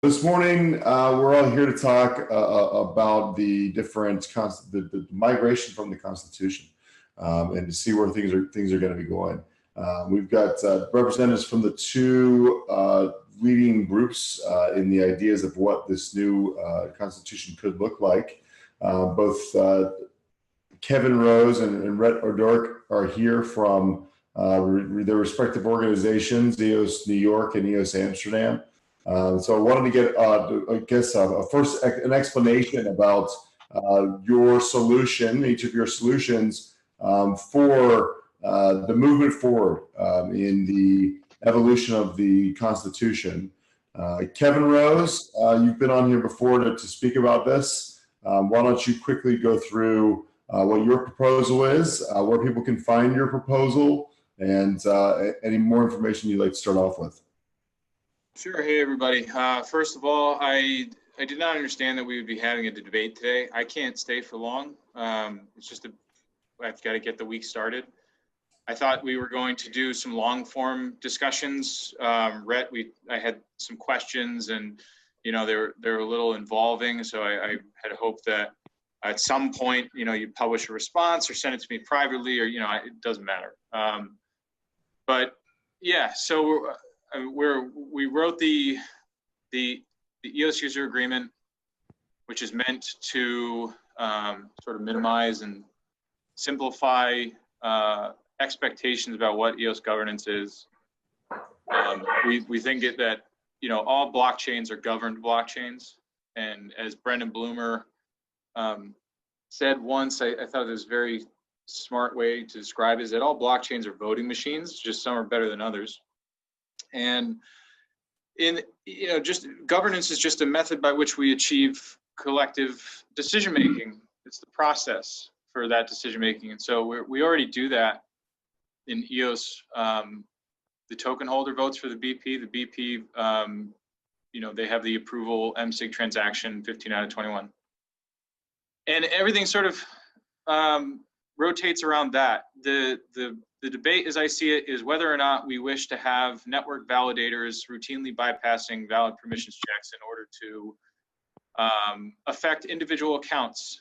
This morning, we're all here to talk about the different the migration from the Constitution, and to see where things are going to be going. We've got representatives from the two leading groups in the ideas of what this new Constitution could look like. Both Kevin Rose and Rhett are here from their respective organizations, EOS New York and EOS Amsterdam. So I wanted to get, I guess, first an explanation about your solution, each of your solutions for the movement forward in the evolution of the Constitution. Kevin Rose, you've been on here before to speak about this. Why don't you quickly go through what your proposal is, where people can find your proposal, and any more information you'd like to start off with. Sure. Hey, everybody. First of all, I did not understand that we would be having a debate today. I can't stay for long. It's just I've got to get the week started. I thought we were going to do some long form discussions. Rhett, I had some questions, and they're a little involving. So I had hoped that at some point, you'd publish a response or send it to me privately, or it doesn't matter. But yeah, so. We wrote the EOS user agreement, which is meant to sort of minimize and simplify expectations about what EOS governance is. We think that all blockchains are governed blockchains, and as Brendan Bloomer said once, I thought it was a very smart way to describe it, is that all blockchains are voting machines, just some are better than others. And just governance is just a method by which we achieve collective decision making. It's the process for that decision making, and so we already do that in EOS. The token holder votes for the BP. The BP, they have the approval MSIG transaction 15 out of 21, and everything sort of rotates around that. The debate, as I see it, is whether or not we wish to have network validators routinely bypassing valid permissions checks in order to affect individual accounts.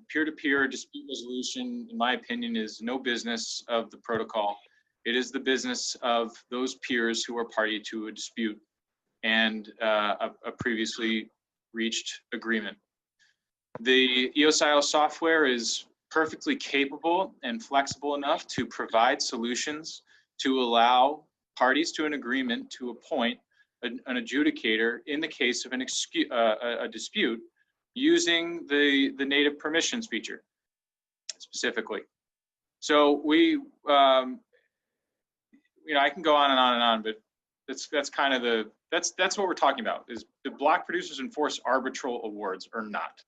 Peer-to-peer dispute resolution, in my opinion, is no business of the protocol. It is the business of those peers who are party to a dispute and a previously reached agreement. The EOS software is perfectly capable and flexible enough to provide solutions to allow parties to an agreement to appoint an adjudicator in the case of a dispute using the native permissions feature specifically. So I can go on and on and on, but that's kind of that's what we're talking about. Is the block producers enforce arbitral awards or not?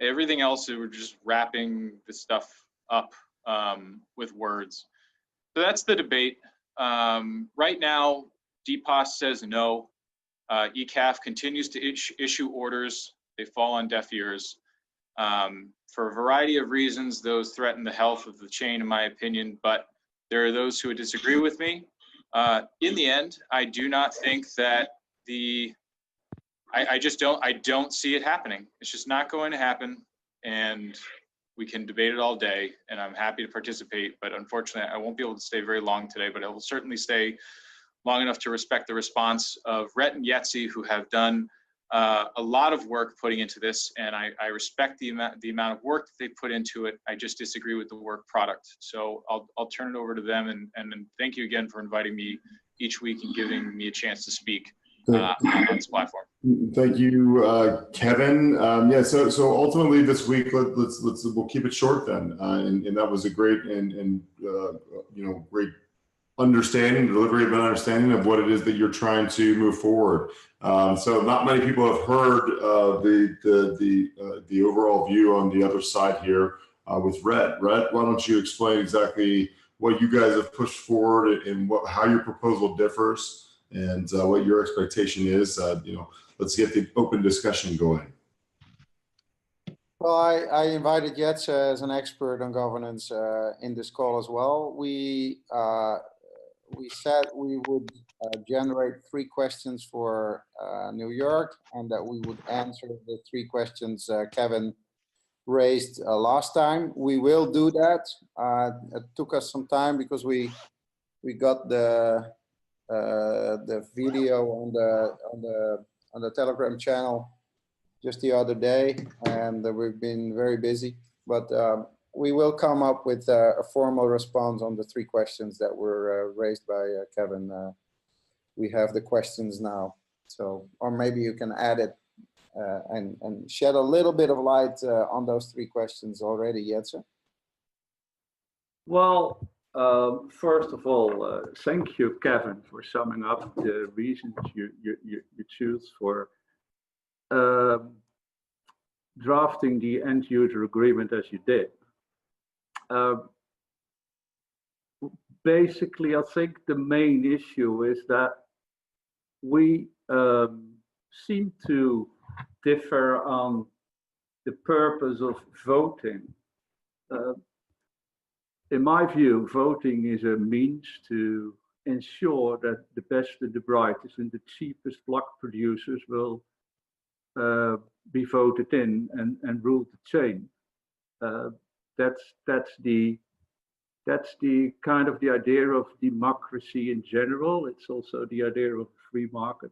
Everything else, we're just wrapping the stuff up with words. So that's the debate. Right now, DPOS says no. ECAF continues to issue orders. They fall on deaf ears. For a variety of reasons, those threaten the health of the chain, in my opinion, but there are those who would disagree with me. In the end, I do not think that I don't see it happening. It's just not going to happen, and we can debate it all day, and I'm happy to participate, but unfortunately I won't be able to stay very long today, but I will certainly stay long enough to respect the response of Rhett and Jetse, who have done a lot of work putting into this, and I respect the amount of work that they put into it. I just disagree with the work product. So I'll turn it over to them, and thank you again for inviting me each week and giving me a chance to speak on this platform. Thank you, Kevin. Yeah, so ultimately this week, we'll keep it short then, and that was a great and great understanding, delivery of an understanding of what it is that you're trying to move forward. So not many people have heard the overall view on the other side here with Rhett. Rhett, why don't you explain exactly what you guys have pushed forward and how your proposal differs, and what your expectation is. Let's get the open discussion going. Well, I invited Jetse as an expert on governance in this call as well. We said we would generate 3 questions for New York, and that we would answer the 3 questions Kevin raised last time. We will do that. It took us some time because we got the video on the Telegram channel just the other day, and we've been very busy. But we will come up with a formal response on the 3 questions that were raised by Kevin. We have the questions now, so or maybe you can add it and shed a little bit of light on those 3 questions already, Jetse. Well, first of all, thank you, Kevin, for summing up the reasons you choose for drafting the end user agreement as you did. Basically, I think the main issue is that we seem to differ on the purpose of voting. In my view, voting is a means to ensure that the best and the brightest and the cheapest block producers will be voted in and rule the chain. That's the kind of the idea of democracy in general. It's also the idea of free market.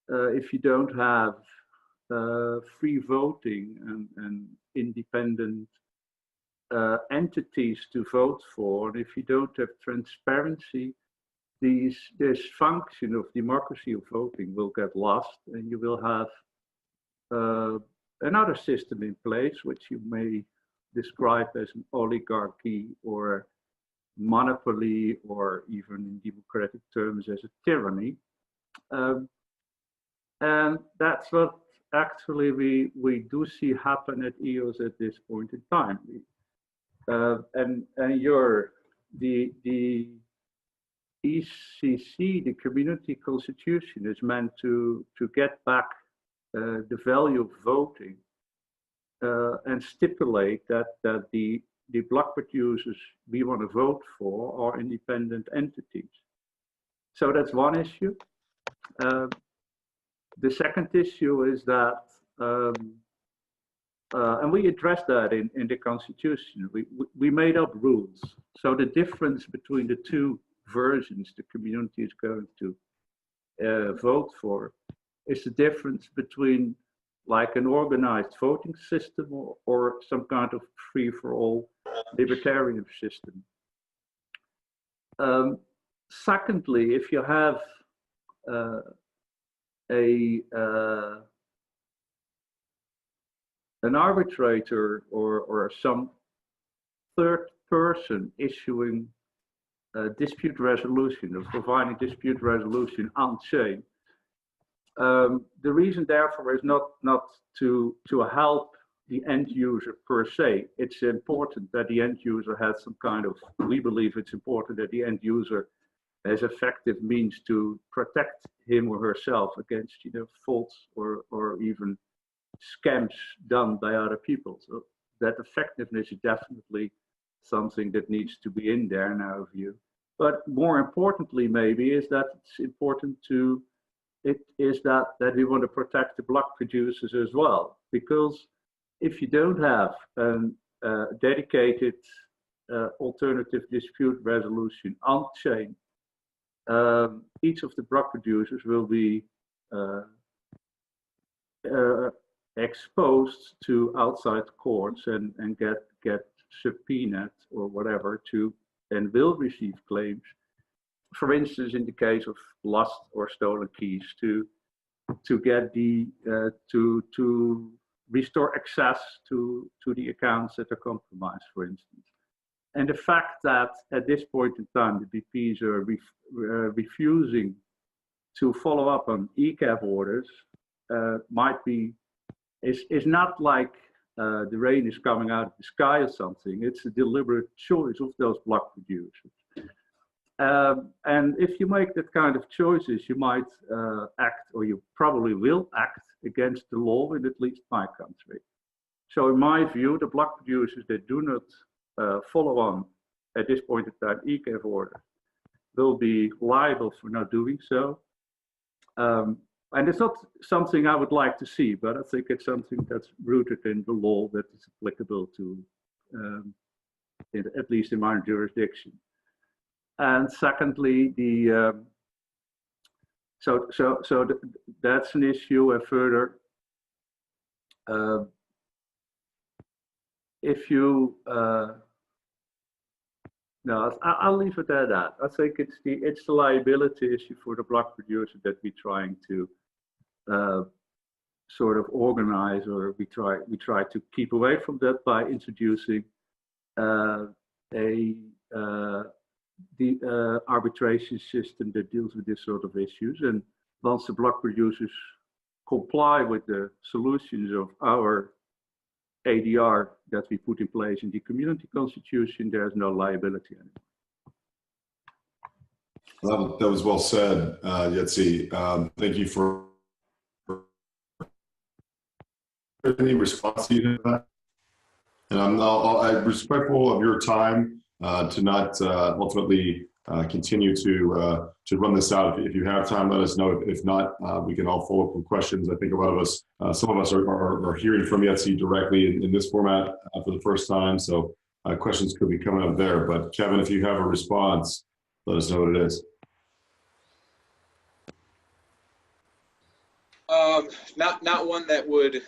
If you don't have free voting and independent entities to vote for, and if you don't have transparency, this function of democracy of voting will get lost, and you will have another system in place, which you may describe as an oligarchy or monopoly, or even in democratic terms as a tyranny. And that's what actually we do see happen at EOS at this point in time. And the ECC, the community constitution, is meant to get back the value of voting and stipulate that the block producers we want to vote for are independent entities. So that's one issue. The second issue is that, and we addressed that in the Constitution, we made up rules. So the difference between the 2 versions the community is going to vote for is the difference between like an organized voting system or some kind of free-for-all libertarian system. Secondly, if you have an arbitrator or some third person issuing dispute resolution or providing dispute resolution on chain, the reason therefore is not to help the end user per se. It's important that the end user has some kind of, we believe it's important that the end user has effective means to protect him or herself against faults or even scams done by other people. So that effectiveness is definitely something that needs to be in there in our view. But more importantly, maybe, is that it's important that we want to protect the block producers as well, because if you don't have a dedicated alternative dispute resolution on chain, each of the block producers will be exposed to outside courts and get subpoenaed or whatever and will receive claims. For instance, in the case of lost or stolen keys, to get to restore access to the accounts that are compromised, for instance. And the fact that at this point in time the BPs are refusing to follow up on ECAF orders is not like the rain is coming out of the sky or something. It's a deliberate choice of those block producers. And if you make that kind of choices, you might act, or you probably will act, against the law in at least my country. So in my view, the block producers that do not follow on at this point in time ECAF order will be liable for not doing so. And it's not something I would like to see, but I think it's something that's rooted in the law that is applicable to, at least in my jurisdiction. And secondly, that's an issue. And further, if you no, I'll leave it at that. I think it's the liability issue for the block producer that we're trying to sort of organize, or we try to keep away from that by introducing the arbitration system that deals with this sort of issues. And once the block producers comply with the solutions of our ADR that we put in place in the community constitution, there's no liability anymore. That was well said, Jetse. Thank you for any response to that. And I'm respectful of your time to not ultimately continue to run this out. If you have time, let us know. If not, we can all follow up with questions. I think a lot of us, some of us are hearing from Jetse directly in this format for the first time. So questions could be coming up there. But Kevin, if you have a response, let us know what it is. Not one that would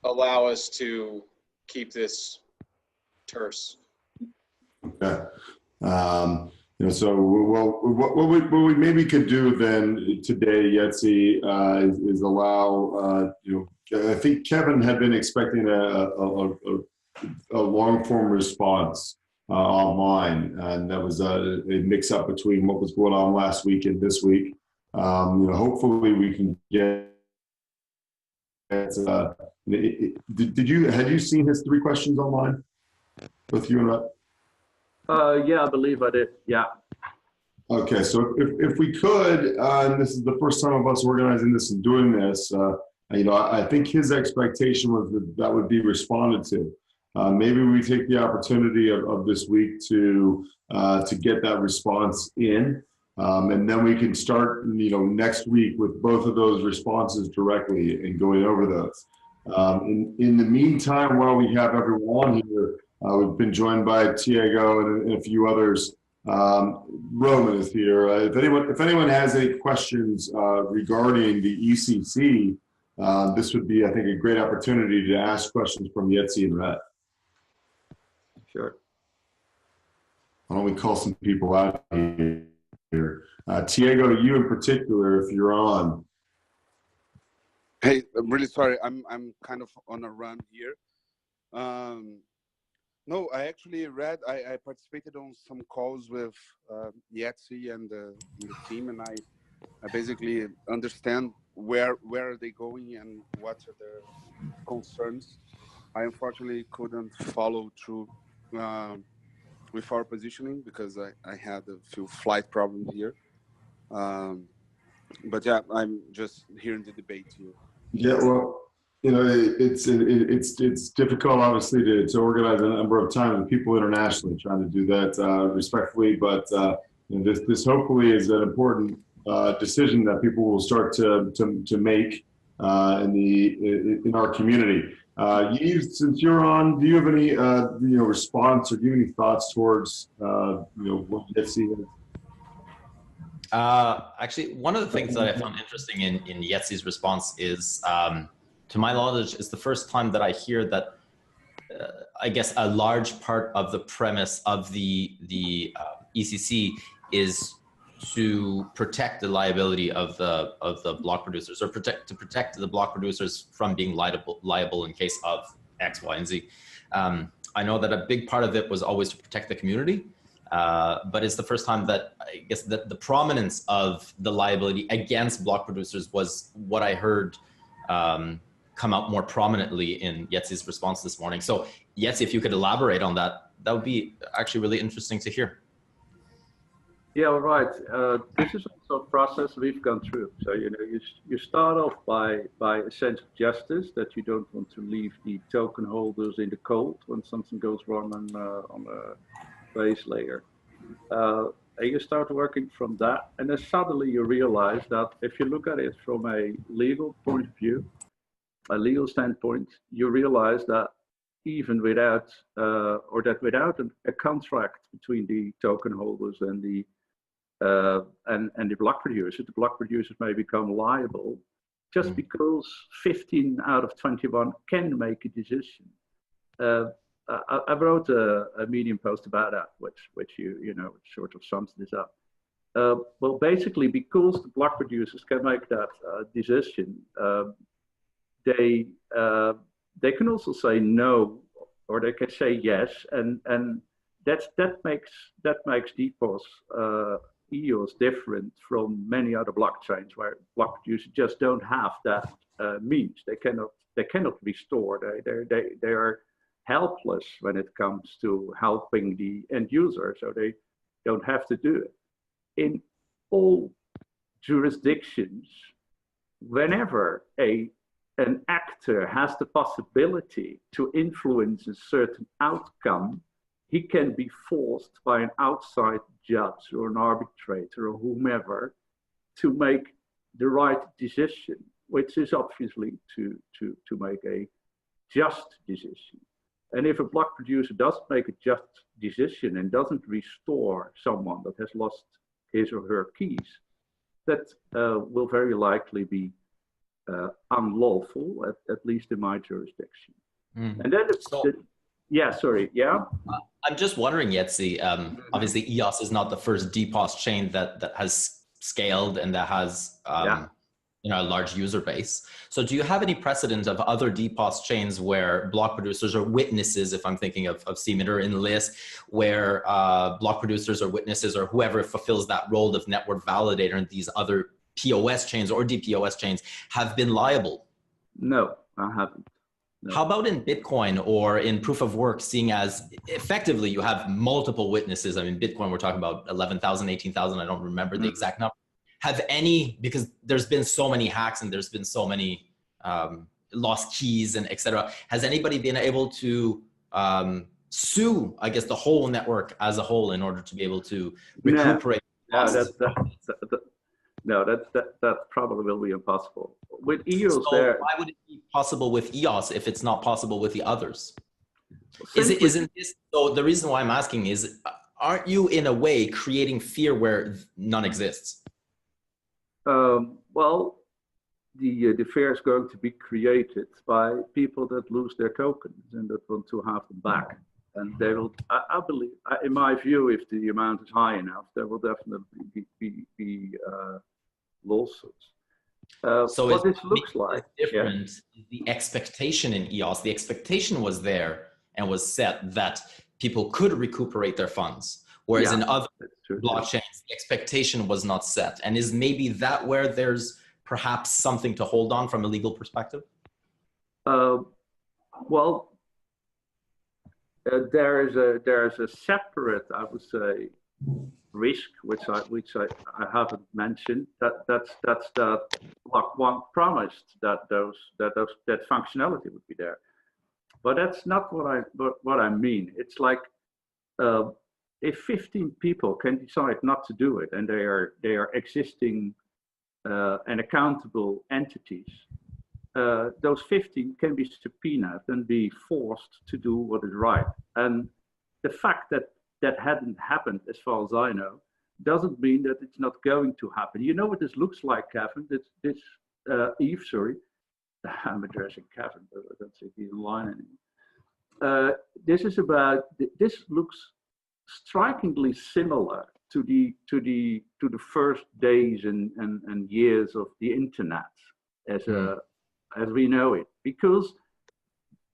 allow us to keep this terse. Okay. So what we maybe could do then today, Jetse, is allow, I think Kevin had been expecting a long form response online, and that was a mix up between what was going on last week and this week. Hopefully we can get. Had you seen his 3 questions online with you and Rhett? Yeah, I believe I did. Yeah. Okay, so if we could, and this is the first time of us organizing this and doing this, I think his expectation was that would be responded to. Maybe we take the opportunity of this week to get that response in, and then we can start, next week with both of those responses directly and going over those. In the meantime, while we have everyone on here, we've been joined by Tiago and a few others. Roman is here. If anyone has any questions regarding the ECC, this would be, I think, a great opportunity to ask questions from Jetse and Rhett. Sure. Why don't we call some people out here? Tiago, you in particular, if you're on. Hey, I'm really sorry. I'm kind of on a run here. No, I actually read. I participated on some calls with Jetse and the team, and I basically understand where are they going and what are their concerns. I unfortunately couldn't follow through with our positioning because I had a few flight problems here. But yeah, I'm just hearing the debate here. Yeah, well, it's difficult, obviously, to organize a number of times with people internationally trying to do that respectfully. But this hopefully is an important decision that people will start to make in our community. Yves, since you're on, do you have any response, or do you have any thoughts towards what Jetse has? Actually, one of the things that I found interesting in Jetse's response is, to my knowledge, is the first time that I hear that, I guess, a large part of the premise of the ECC is to protect the liability of the block producers, or to protect the block producers from being liable in case of X, Y, and Z. I know that a big part of it was always to protect the community. But it's the first time that I guess that the prominence of the liability against block producers was what I heard come out more prominently in Jetse's response this morning. So Jetse, if you could elaborate on that, that would be actually really interesting to hear. Yeah, right. This is also a process we've gone through. So you start off by a sense of justice, that you don't want to leave the token holders in the cold when something goes wrong on a base layer. and you start working from that, and then suddenly you realize that if you look at it from a legal point of view, a legal standpoint, you realize that even without, without a contract between the token holders and the block producers, the block producers may become liable just because 15 out of 21 can make a decision. I wrote a Medium post about that, which sort of sums this up. Well, basically, because the block producers can make that decision, they can also say no, or they can say yes, and that makes DPoS EOS different from many other blockchains where block producers just don't have that means. They cannot restore. They are helpless when it comes to helping the end user, so they don't have to do it. In all jurisdictions, whenever an actor has the possibility to influence a certain outcome, he can be forced by an outside judge or an arbitrator or whomever to make the right decision, which is obviously to make a just decision. And if a block producer doesn't make a just decision and doesn't restore someone that has lost his or her keys, that will very likely be unlawful, at least in my jurisdiction. And then I'm just wondering, Jetse, obviously EOS is not the first DPoS chain that has scaled and that has a large user base. So do you have any precedent of other DPoS chains where block producers are witnesses, if I'm thinking of CMIT in LIS, where block producers or witnesses or whoever fulfills that role of network validator in these other POS chains or DPoS chains have been liable? No, I haven't. No. How about in Bitcoin or in proof of work, seeing as effectively you have multiple witnesses? I mean, Bitcoin, we're talking about 11,000, 18,000. I don't remember the exact number. Have any, because there's been so many hacks and there's been so many lost keys and et cetera. Has anybody been able to sue, I guess, the whole network as a whole in order to be able to recuperate? No, that probably will be impossible. With EOS why would it be possible with EOS if it's not possible with the others? Isn't this, so the reason why I'm asking is, aren't you in a way creating fear where none exists? Well, the fear is going to be created by people that lose their tokens and that want to have them back. And they will, I believe, in my view, if the amount is high enough, there will definitely be lawsuits. So what this looks like different. The expectation in EOS, the expectation was there and was set that people could recuperate their funds, whereas in other blockchains, the expectation was not set. And is maybe that where there's perhaps something to hold on from a legal perspective? Well, there is a separate, I would say, risk which I haven't mentioned. That's that block one promised that that functionality would be there, but that's not what I mean. It's like if 15 people can decide not to do it, and they are existing and accountable entities, those 15 can be subpoenaed and be forced to do what is right. And the fact that that hadn't happened, as far as I know, doesn't mean that it's not going to happen. You know what this looks like, Kevin? Eve, sorry. I'm addressing Kevin, but I don't think he's online anymore. This looks strikingly similar to the first days and years of the internet as we know it, because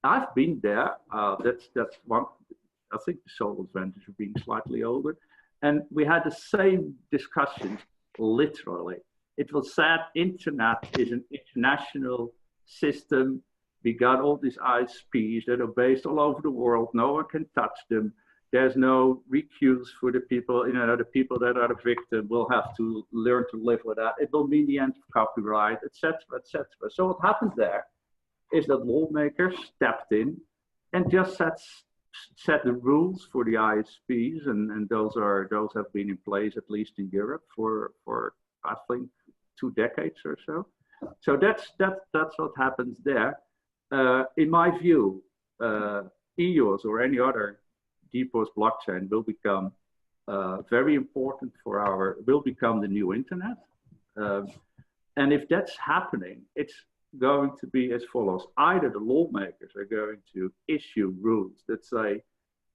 I've been there. That's one. I think the sole advantage of being slightly older, and we had the same discussions. Literally, it was said internet is an international system. We got all these ISPs that are based all over the world. No one can touch them. There's no recuse for the people. The people that are the victim will have to learn to live with that. It will mean the end of copyright, etc., etc. So what happened there is that lawmakers stepped in and just said, set the rules for the ISPs, and those have been in place at least in Europe for I think 2 decades or so. So that's what happens there. In my view, EOS or any other DPoS blockchain will become very important will become the new internet. And if that's happening, it's going to be as follows. Either the lawmakers are going to issue rules that say,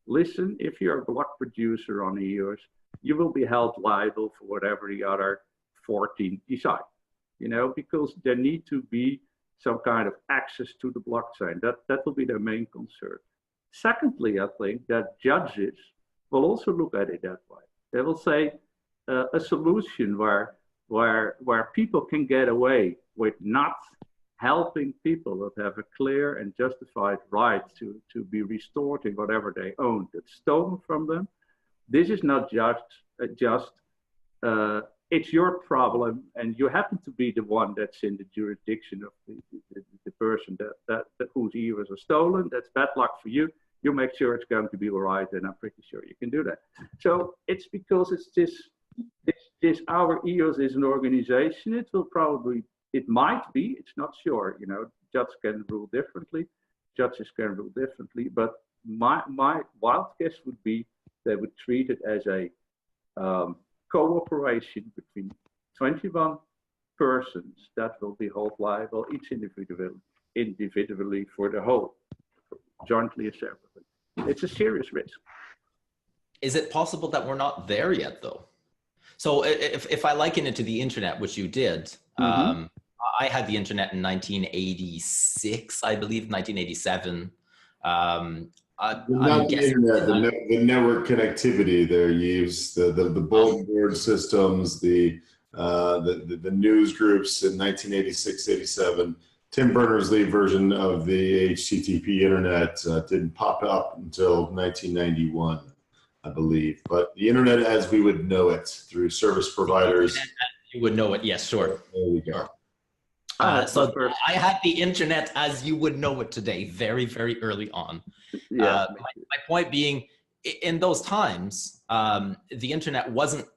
listen, if you're a block producer on EOS, you will be held liable for whatever the other 14 decide, because there need to be some kind of access to the blockchain. That will be their main concern. Secondly, I think that judges will also look at it that way. They will say a solution where people can get away with not helping people that have a clear and justified right to be restored in whatever they own that's stolen from them. This is not just it's your problem, and you happen to be the one that's in the jurisdiction of the person that whose EOS are stolen. That's bad luck for you. You make sure it's going to be all right, and I'm pretty sure you can do that. So it's because it's our EOS is an organization. It might be, it's not sure, judges can rule differently, but my wild guess would be they would treat it as a cooperation between 21 persons that will be held liable, each individually for the whole, jointly or separately. It's a serious risk. Is it possible that we're not there yet, though? So if I liken it to the internet, which you did, I had the internet in 1986, I believe, 1987. Not the internet, the network connectivity there, Yves, the bulletin board systems, the news groups in 1986, 87. Tim Berners-Lee version of the HTTP internet didn't pop up until 1991. I believe, but the internet as we would know it through service providers. You would know it, yes, sure. There we go. So I had the internet as you would know it today, very, very early on. Yeah. My point being, in those times, the internet wasn't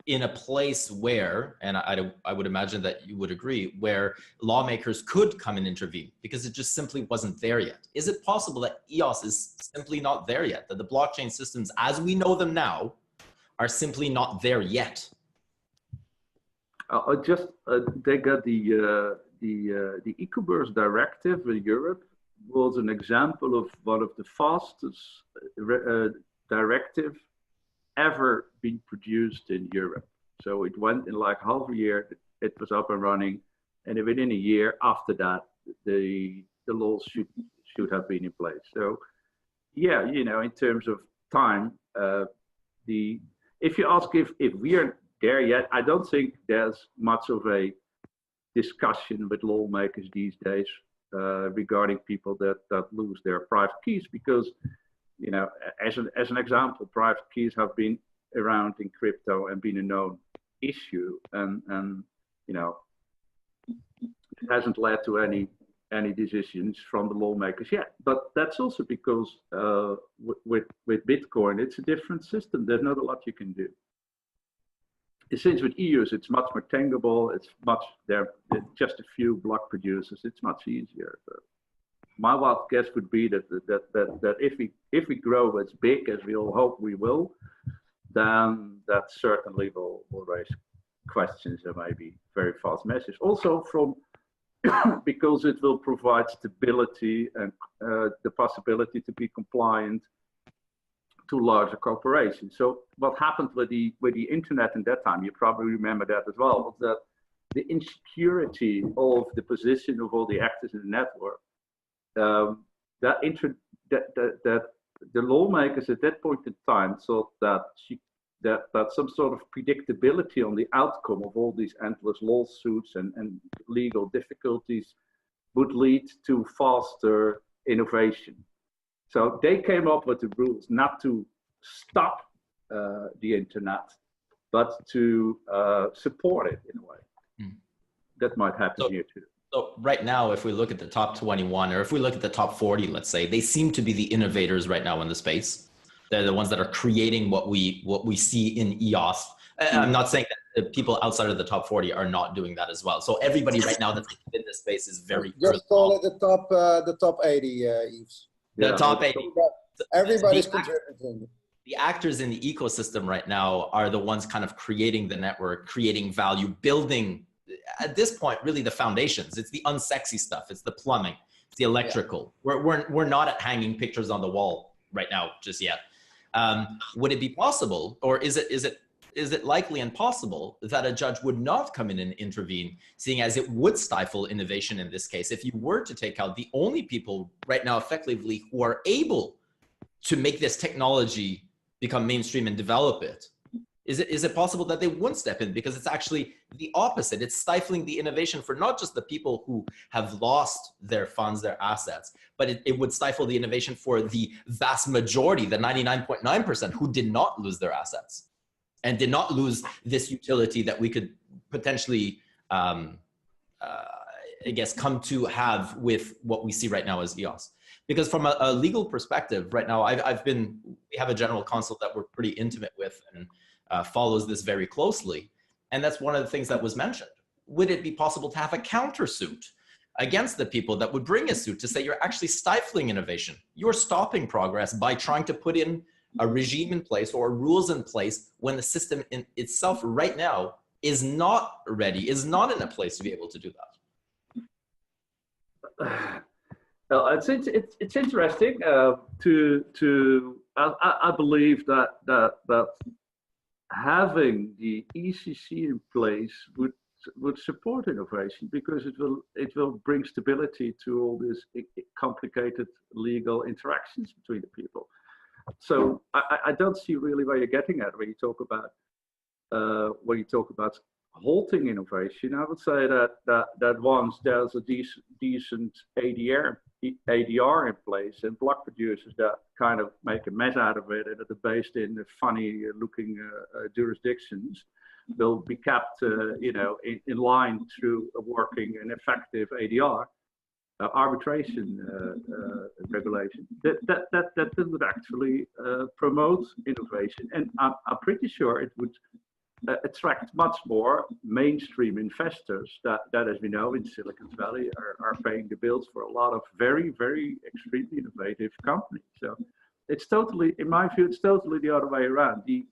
in a place where, and I would imagine that you would agree, where lawmakers could come and intervene because it just simply wasn't there yet. Is it possible that EOS is simply not there yet, that the blockchain systems as we know them now are simply not there yet? They got the e-commerce directive in Europe was an example of one of the fastest directive ever been produced in Europe. So it went in like half a year, it was up and running, and within a year after that, the laws should have been in place. So yeah, in terms of time, if you ask if we are there yet, I don't think there's much of a discussion with lawmakers these days regarding people that lose their private keys, because as an example, private keys have been around in crypto and been a known issue, and it hasn't led to any decisions from the lawmakers yet. But that's also because with Bitcoin, it's a different system. There's not a lot you can do. Since with EOS, it's much more tangible. It's just a few block producers. It's much easier. So my wild guess would be that if we grow as big as we all hope we will, then that certainly will raise questions and maybe very fast messages. Also because it will provide stability and the possibility to be compliant to larger corporations. So what happened with the internet in that time, you probably remember that as well, was that the insecurity of the position of all the actors in the network, that the lawmakers at that point in time thought that some sort of predictability on the outcome of all these endless lawsuits and legal difficulties would lead to faster innovation. So they came up with the rules not to stop the internet, but to support it in a way. That might happen here too. So right now, if we look at the top 21, or if we look at the top 40, let's say, they seem to be the innovators right now in the space. They're the ones that are creating what we see in EOS. I'm not saying that people outside of the top 40 are not doing that as well. So everybody right now that's in this space is very Just call it the top 80, Yves. The Yeah, top 80. Everybody's contributing. The actors in the ecosystem right now are the ones kind of creating the network, creating value, building, at this point, really the foundations. It's the unsexy stuff. It's the plumbing. It's the electrical. Yeah. We're not at hanging pictures on the wall right now just yet. Would it be possible, or is it likely and possible that a judge would not come in and intervene, seeing as it would stifle innovation in this case? If you were to take out the only people right now effectively who are able to make this technology become mainstream and develop it, is it possible that they wouldn't step in? Because it's actually the opposite. It's stifling the innovation for not just the people who have lost their funds, their assets, but it would stifle the innovation for the vast majority, the 99.9% who did not lose their assets and did not lose this utility that we could potentially, I guess, come to have with what we see right now as EOS. Because from a legal perspective, right now, we have a general counsel that we're pretty intimate with and follows this very closely. And that's one of the things that was mentioned. Would it be possible to have a countersuit against the people that would bring a suit to say you're actually stifling innovation? You're stopping progress by trying to put in a regime in place or rules in place when the system in itself right now is not ready, is not in a place to be able to do that. Well, it's interesting I believe that having the ECC in place would support innovation, because it will bring stability to all these complicated legal interactions between the people. So I don't see really where you're getting at when you talk about halting innovation. I would say that once there's a decent ADR in place and block producers that kind of make a mess out of it and that are based in funny looking jurisdictions will be kept in line through a working and effective ADR arbitration regulation. That would actually promote innovation, and I'm pretty sure it would attract much more mainstream investors that, as we know, in Silicon Valley are paying the bills for a lot of very, very extremely innovative companies. So it's totally, in my view, it's totally the other way around. The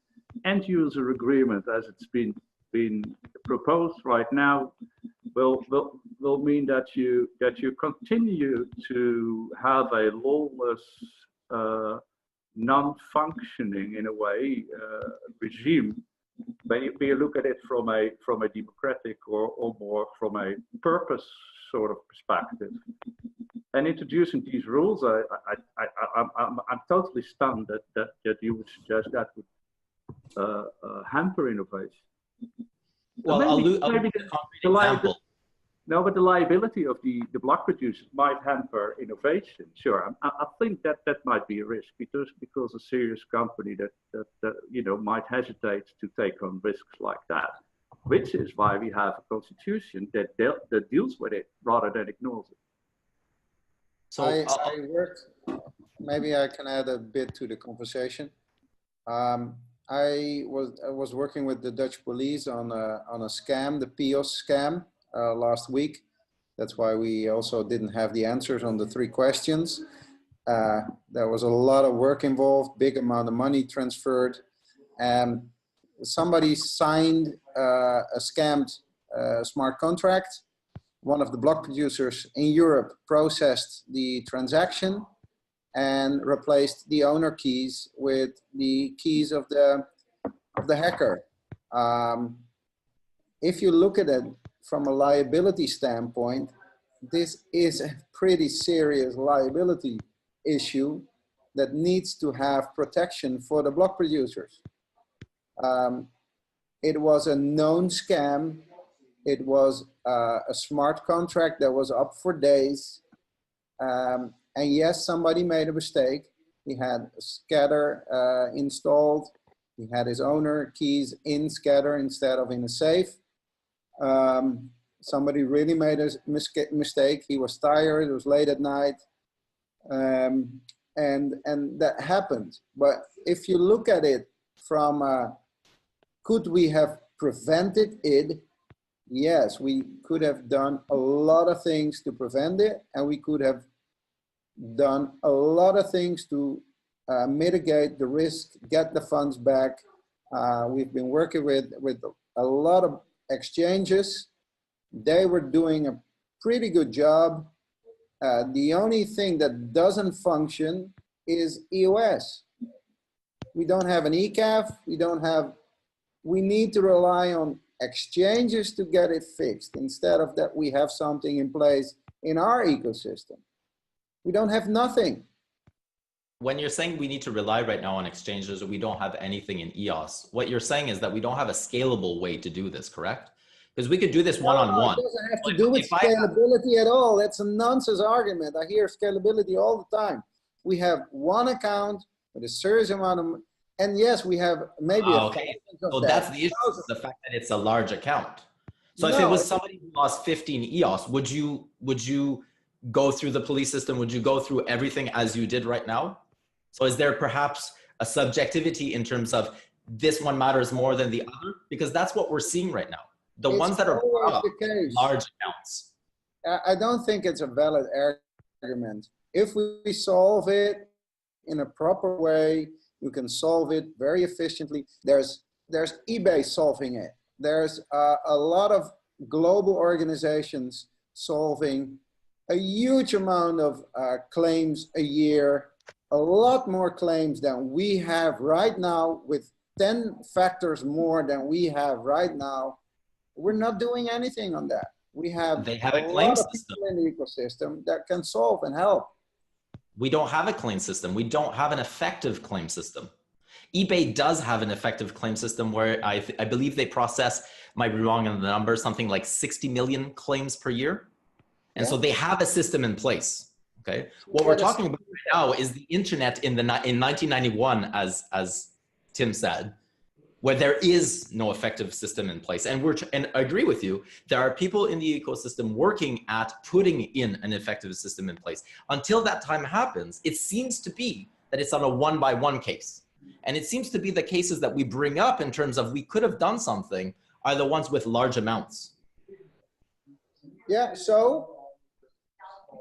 end user agreement, as it's been proposed right now, will mean that you continue to have a lawless, non-functioning in a way regime. When you look at it from a democratic or more from a purpose sort of perspective, and introducing these rules, I'm totally stunned that you would suggest that would hamper innovation. Well, I'll use a concrete example. No, but the liability of the block producers might hamper innovation. Sure, I think that might be a risk because a serious company that might hesitate to take on risks like that, which is why we have a constitution that deals with it rather than ignores it. So maybe I can add a bit to the conversation. I was working with the Dutch police on a scam, the EOS scam, last week. That's why we also didn't have the answers on the 3 questions. There was a lot of work involved, big amount of money transferred, and somebody signed a scammed smart contract. One of the block producers in Europe processed the transaction and replaced the owner keys with the keys of the hacker. If you look at it from a liability standpoint, this is a pretty serious liability issue that needs to have protection for the block producers. It was a known scam. It was a smart contract that was up for days. And yes, somebody made a mistake. He had Scatter installed. He had his owner keys in Scatter instead of in a safe. somebody really made a mistake. He was tired, it was late at night, and that happened. But if you look at it from, could we have prevented it? Yes, we could have done a lot of things to prevent it, and we could have done a lot of things to mitigate the risk, get the funds back. We've been working with a lot of exchanges. They were doing a pretty good job. The only thing that doesn't function is EOS. We don't have an ECAF. We need to rely on exchanges to get it fixed. Instead of that, we have something in place in our ecosystem. We don't have nothing. When you're saying we need to rely right now on exchanges or we don't have anything in EOS, what you're saying is that we don't have a scalable way to do this, correct? Because we could do this one-on-one. It doesn't have to do with scalability at all. That's a nonsense argument. I hear scalability all the time. We have one account with a serious amount of, and yes, we have maybe okay. So that's the issue, the fact that it's a large account. So if it was somebody who lost 15 EOS, would you go through the police system? Would you go through everything as you did right now? So is there perhaps a subjectivity in terms of this one matters more than the other? Because that's what we're seeing right now. The ones that are up, large accounts. I don't think it's a valid argument. If we solve it in a proper way, you can solve it very efficiently. There's eBay solving it. There's a lot of global organizations solving a huge amount of claims a year, a lot more claims than we have right now, with 10 factors more than we have right now. We're not doing anything on that. They have a claim system in the ecosystem that can solve and help. We don't have a claim system. We don't have an effective claim system. eBay does have an effective claim system where I believe they process, might be wrong on the number, something like 60 million claims per year. And so they have a system in place. Okay. What we're talking about right now is the internet in 1991, as Tim said, where there is no effective system in place. And I agree with you. There are people in the ecosystem working at putting in an effective system in place. Until that time happens, it seems to be that it's on a one-by-one case. And it seems to be the cases that we bring up in terms of we could have done something are the ones with large amounts. Yeah, so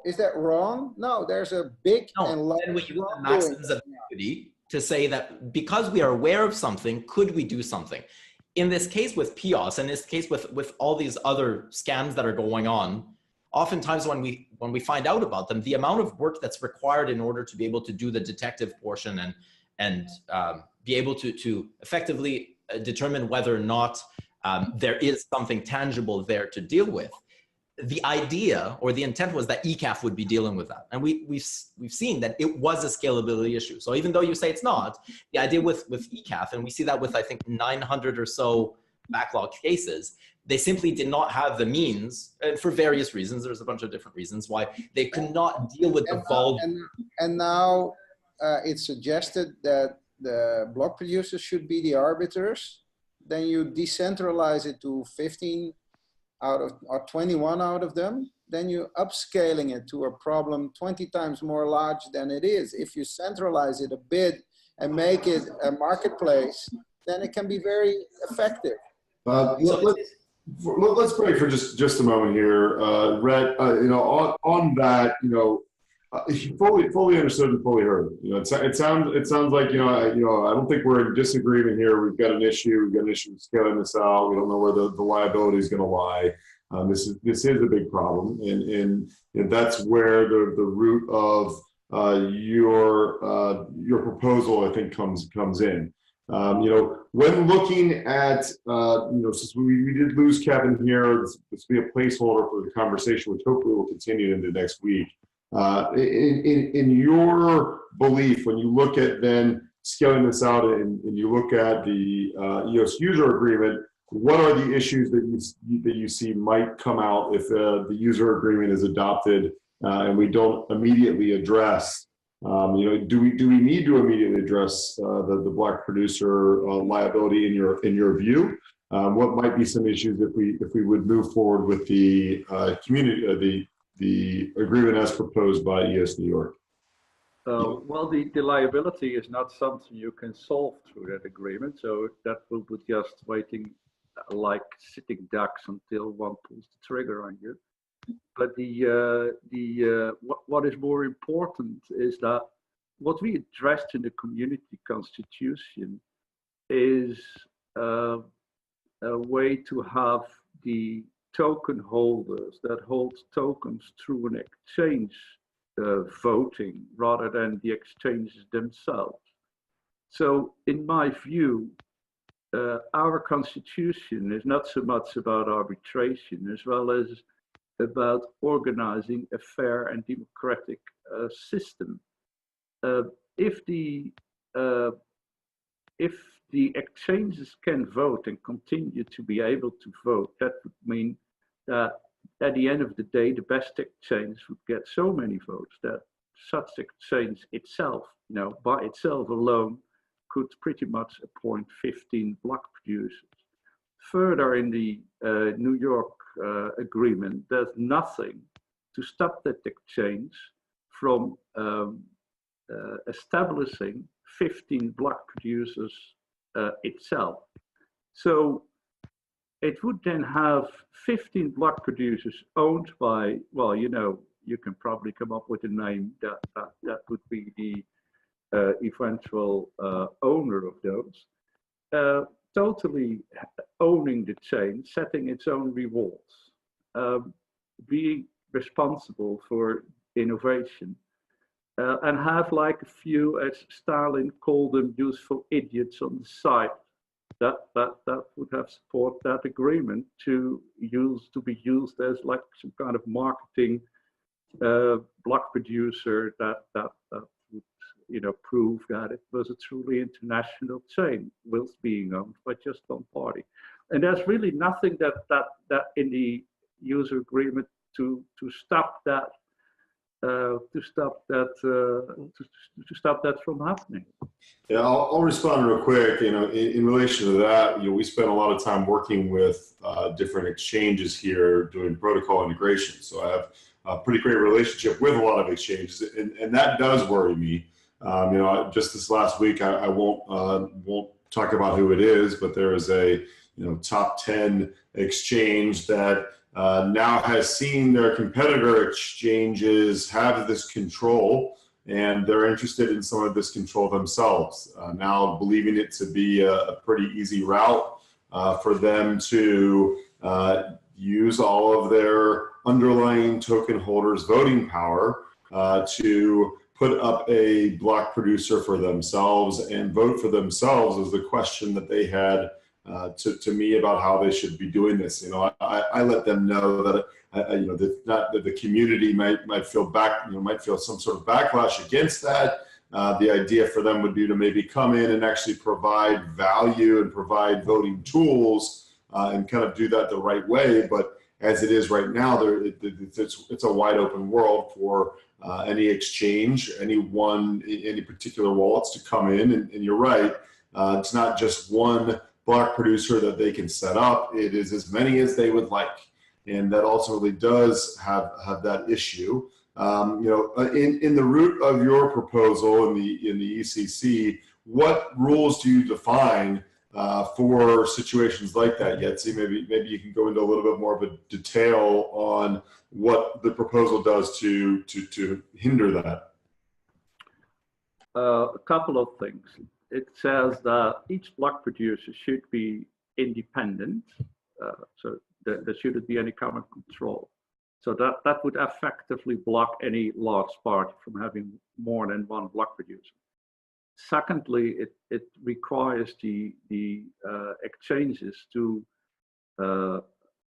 is that wrong? No, there's a big and large maxims of equity to say that because we are aware of something, could we do something? In this case with PIOS, and in this case with all these other scams that are going on, oftentimes when we find out about them, the amount of work that's required in order to be able to do the detective portion and be able to effectively determine whether or not there is something tangible there to deal with. The idea or the intent was that ECAF would be dealing with that. And we've seen that it was a scalability issue. So even though you say it's not, the idea with ECAF, and we see that with, I think, 900 or so backlog cases, they simply did not have the means, and for various reasons. There's a bunch of different reasons why they could not deal with the volume. And now it's suggested that the block producers should be the arbiters. Then you decentralize it to 15 or 21 out of them, then you're upscaling it to a problem 20 times more large than it is. If you centralize it a bit and make it a marketplace, then it can be very effective. Let's break for just a moment here, Rhett. On that, he fully understood and fully heard. It sounds like I don't think we're in disagreement here. We've got an issue. We've got an issue with scaling this out. We don't know where the liability is going to lie. This is a big problem, and that's where the root of your proposal, I think, comes in. When looking at since we did lose Kevin here, this will be a placeholder for the conversation, which hopefully will continue into next week. In your belief, when you look at then scaling this out and you look at the EOS user agreement, what are the issues that you see might come out if the user agreement is adopted and we don't immediately address? Do we need to immediately address the block producer liability in your view, what might be some issues if we would move forward with the community the agreement as proposed by EOS New York. Well, the liability is not something you can solve through that agreement, so that will be just waiting like sitting ducks until one pulls the trigger on you. But what is more important is that what we addressed in the community constitution is a way to have the token holders that hold tokens through an exchange voting rather than the exchanges themselves. So in my view, our constitution is not so much about arbitration as well as about organizing a fair and democratic system. If the exchanges can vote and continue to be able to vote, that would mean that at the end of the day, the best exchange would get so many votes that such exchange itself, by itself alone, could pretty much appoint 15 block producers. Further, in the New York agreement, there's nothing to stop that exchange from establishing 15 block producers itself. So it would then have 15 block producers owned by, well, you can probably come up with a name that would be the eventual owner of those, totally owning the chain, setting its own rewards, being responsible for innovation, and have like a few, as Stalin called them, useful idiots on the side that would have support that agreement to be used as like some kind of marketing block producer that would prove that it was a truly international chain whilst being owned by just one party. And there's really nothing that in the user agreement to stop that from happening. Yeah, I'll respond real quick. In relation to that, we spent a lot of time working with different exchanges here doing protocol integration. So I have a pretty great relationship with a lot of exchanges, and that does worry me. Just this last week, I won't talk about who it is, but there is a top 10 exchange that now has seen their competitor exchanges have this control, and they're interested in some of this control themselves, now believing it to be a pretty easy route for them to use all of their underlying token holders' voting power to put up a block producer for themselves and vote for themselves is the question that they had to me about how they should be doing this. I let them know that that the community might feel might feel some sort of backlash against that. The idea for them would be to maybe come in and actually provide value and provide voting tools and kind of do that the right way. But as it is right now, it's a wide open world for any exchange, any particular wallets to come in. And you're right, it's not just one block producer that they can set up. It is as many as they would like. And that ultimately does have that issue. In the root of your proposal in the ECC, what rules do you define for situations like that, Jetse? Maybe you can go into a little bit more of a detail on what the proposal does to hinder that. A couple of things. It says that each block producer should be independent, so there shouldn't be any common control. So that would effectively block any large party from having more than one block producer. Secondly, it requires the exchanges to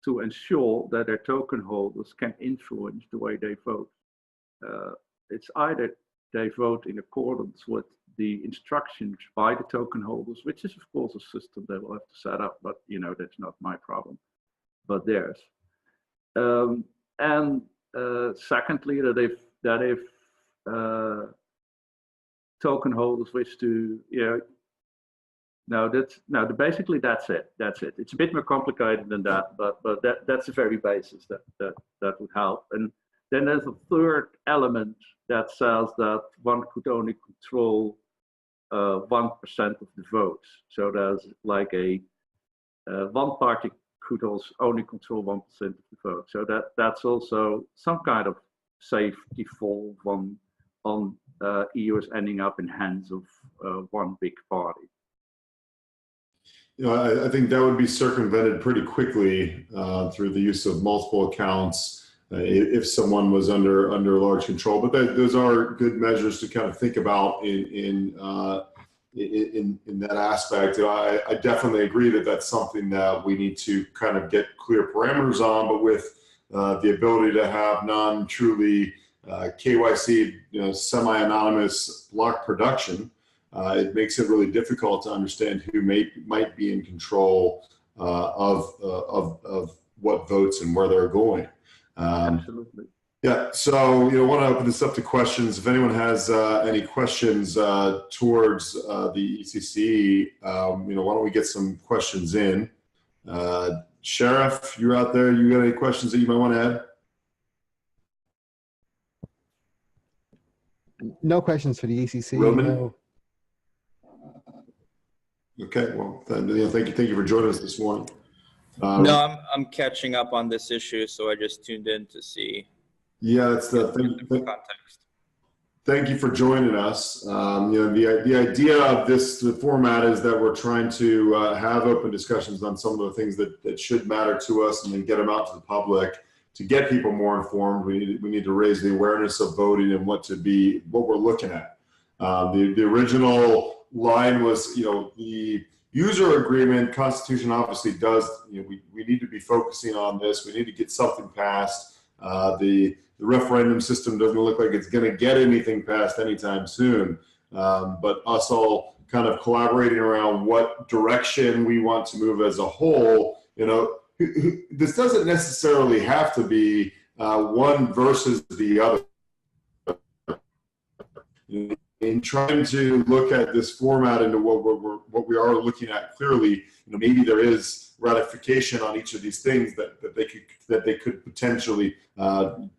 ensure that their token holders can influence the way they vote. It's either they vote in accordance with the instructions by the token holders, which is of course a system they will have to set up, but that's not my problem, but theirs. And secondly, that if token holders wish to Basically that's it. That's it. It's a bit more complicated than that, but that's the very basis that would help. And then there's a third element that says that one could only control 1% of the votes. So there's like a one party could also only control 1% of the vote. So that's also some kind of safety valve on EOS ending up in hands of one big party. You know, I think that would be circumvented pretty quickly through the use of multiple accounts if someone was under large control. But those are good measures to kind of think about in that aspect. I definitely agree that that's something that we need to kind of get clear parameters on. But with the ability to have non-truly KYC, semi-anonymous block production, it makes it really difficult to understand who might be in control of what votes and where they're going. Absolutely. Yeah. So, I want to open this up to questions. If anyone has any questions towards the ECC, why don't we get some questions in? Sheriff, you're out there. You got any questions that you might want to add? No questions for the ECC. Roman? No. Okay, well, thank you for joining us this morning. No, I'm catching up on this issue, so I just tuned in to see. Yeah, it's the context. Thank you for joining us. The idea of the format is that we're trying to have open discussions on some of the things that should matter to us, and then get them out to the public to get people more informed. We need to raise the awareness of voting and what we're looking at. The original line was, the user agreement Constitution obviously does, we need to be focusing on this. We need to get something passed. The referendum system doesn't look like it's going to get anything passed anytime soon. But us all kind of collaborating around what direction we want to move as a whole, this doesn't necessarily have to be one versus the other. In trying to look at this format into what we are looking at clearly, maybe there is ratification on each of these things that they could potentially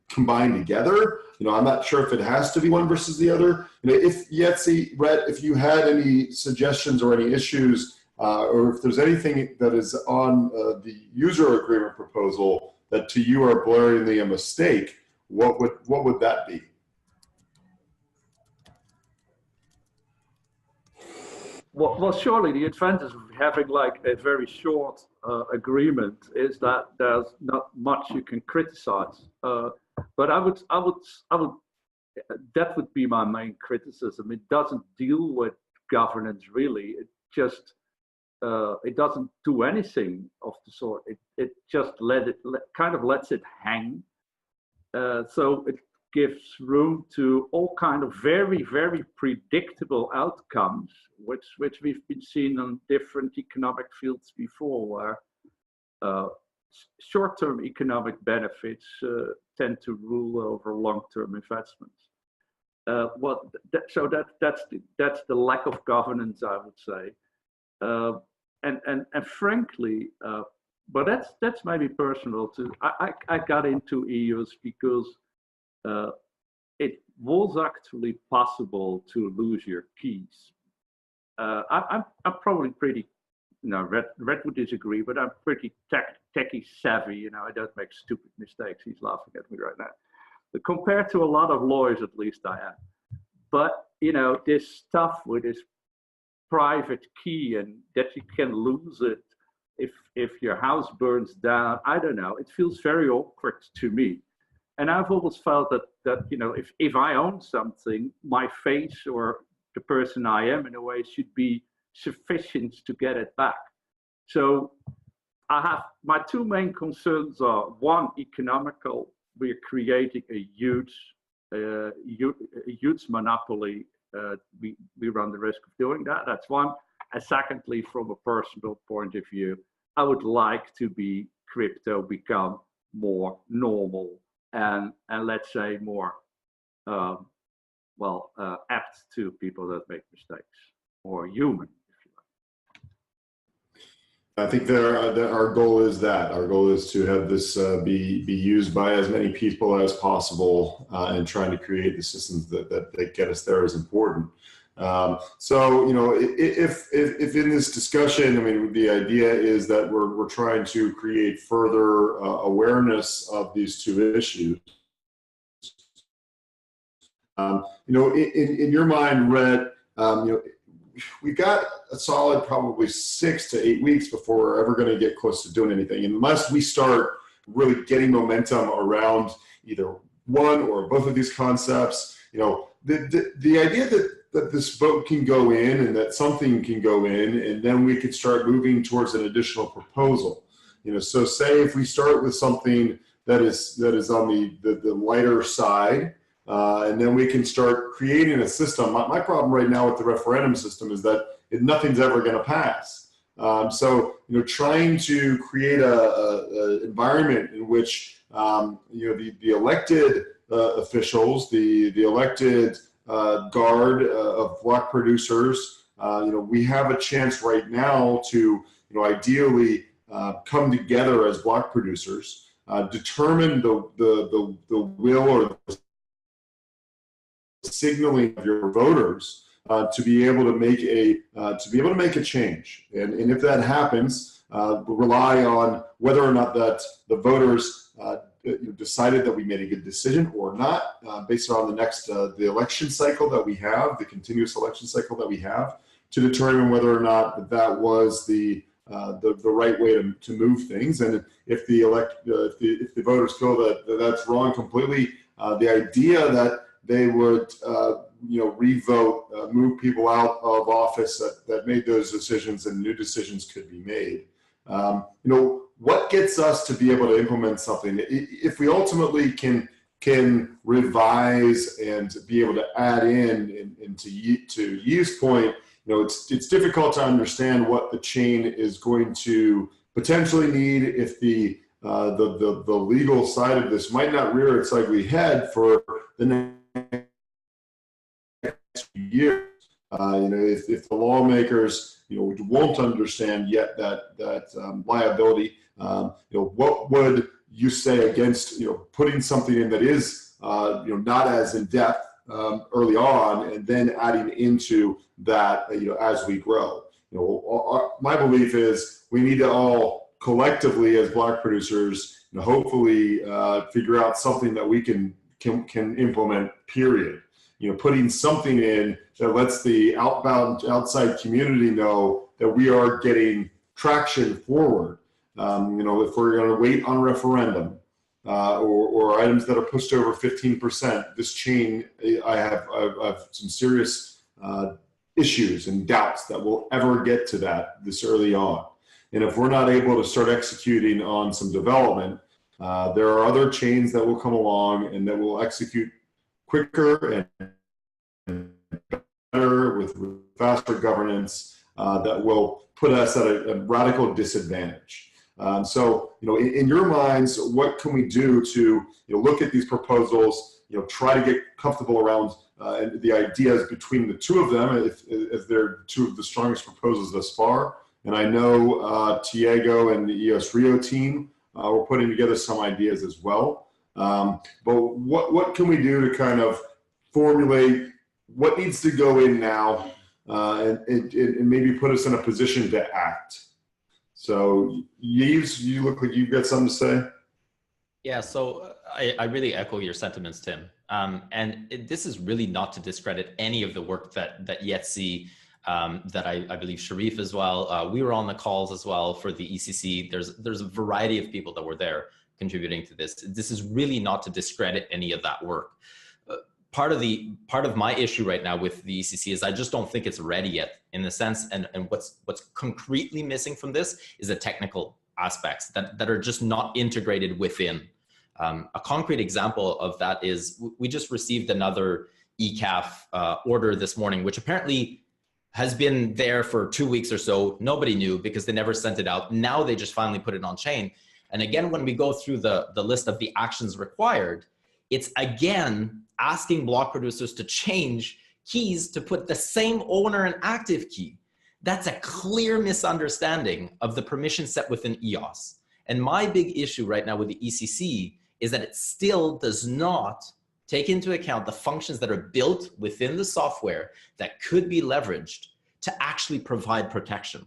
combine together. I'm not sure if it has to be one versus the other. If Jetse, Rhett, if you had any suggestions or any issues, or if there's anything that is on the user agreement proposal that to you are blaringly a mistake, what would that be? Well, surely the advantage of having like a very short agreement is that there's not much you can criticize. But I would, that would be my main criticism. It doesn't deal with governance really. It just, it doesn't do anything of the sort. It just kind of lets it hang. So it gives room to all kind of very, very predictable outcomes, which we've been seeing on different economic fields before, where short-term economic benefits tend to rule over long-term investments. So that's the lack of governance, I would say, and frankly, but that's maybe personal too. I got into EOS because it was actually possible to lose your keys. I'm probably pretty, Rhett would disagree, but I'm pretty techie savvy. I don't make stupid mistakes. He's laughing at me right now. But compared to a lot of lawyers, at least I am. But this stuff with this private key and that you can lose it if your house burns down, I don't know. It feels very awkward to me. And I've always felt that if I own something, my face or the person I am in a way should be sufficient to get it back. So I have my two main concerns are: one, economical. We're creating a huge monopoly. We run the risk of doing that. That's one. And secondly, from a personal point of view, I would like to be crypto become more normal and let's say more apt to people that make mistakes, or human, if you like. I think our goal is that. Our goal is to have this be used by as many people as possible, and trying to create the systems that get us there is important. So, you know, if in this discussion, I mean, the idea is that we're trying to create further awareness of these two issues. You know, in your mind, Rhett, you know, we've got a solid probably 6 to 8 weeks before we're ever going to get close to doing anything, unless we start really getting momentum around either one or both of these concepts. You know, the idea that this vote can go in and that something can go in, and then we could start moving towards an additional proposal. You know, so say if we start with something that is on the lighter side, and then we can start creating a system. My problem right now with the referendum system is that nothing's ever going to pass. So, you know, trying to create a environment in which, you know, the elected officials, the elected guard of block producers, you know, we have a chance right now to, you know, ideally come together as block producers, determine the will or the signaling of your voters to be able to make a change, and if that happens, rely on whether or not that the voters decided that we made a good decision or not, based on the next the election cycle that we have, the continuous election cycle that we have, to determine whether or not that was the right way to move things. And if the voters feel that that's wrong completely, the idea that they would, you know, revote, move people out of office that made those decisions, and new decisions could be made. You know, what gets us to be able to implement something? If we ultimately can revise and be able to add in to Yi's point, you know, it's difficult to understand what the chain is going to potentially need if the legal side of this might not rear its ugly head for the next years. You know, if the lawmakers, you know, won't understand yet that liability, you know, what would you say against, you know, putting something in that is, you know, not as in depth early on, and then adding into that, you know, as we grow. You know, my belief is we need to all collectively as block producers, you know, hopefully figure out something that we can implement, period. You know, putting something in that lets the outside community know that we are getting traction forward. You know, if we're going to wait on referendum or items that are pushed over 15%, this chain, I have some serious issues and doubts that we'll ever get to that this early on. And if we're not able to start executing on some development, there are other chains that will come along and that will execute quicker and better with faster governance, that will put us at a radical disadvantage. So, you know, in your minds, what can we do to, you know, look at these proposals, you know, try to get comfortable around the ideas between the two of them, if they're two of the strongest proposals thus far. And I know Tiago and the EOS Rio team we're putting together some ideas as well. But what can we do to kind of formulate what needs to go in now, and maybe put us in a position to act? So Yves, you look like you've got something to say. Yeah, so I really echo your sentiments, Tim. This is really not to discredit any of the work that Jetse, that I believe Sharif as well. We were on the calls as well for the ECC. There's a variety of people that were there contributing to this. This is really not to discredit any of that work. Part of my issue right now with the ECC is I just don't think it's ready yet, in the sense, and what's concretely missing from this is the technical aspects that are just not integrated within. A concrete example of that is we just received another ECAF order this morning, which apparently has been there for 2 weeks or so. Nobody knew because they never sent it out. Now they just finally put it on chain. And again, when we go through the list of the actions required, it's again asking block producers to change keys to put the same owner and active key. That's a clear misunderstanding of the permission set within EOS. And my big issue right now with the ECC is that it still does not take into account the functions that are built within the software that could be leveraged to actually provide protection.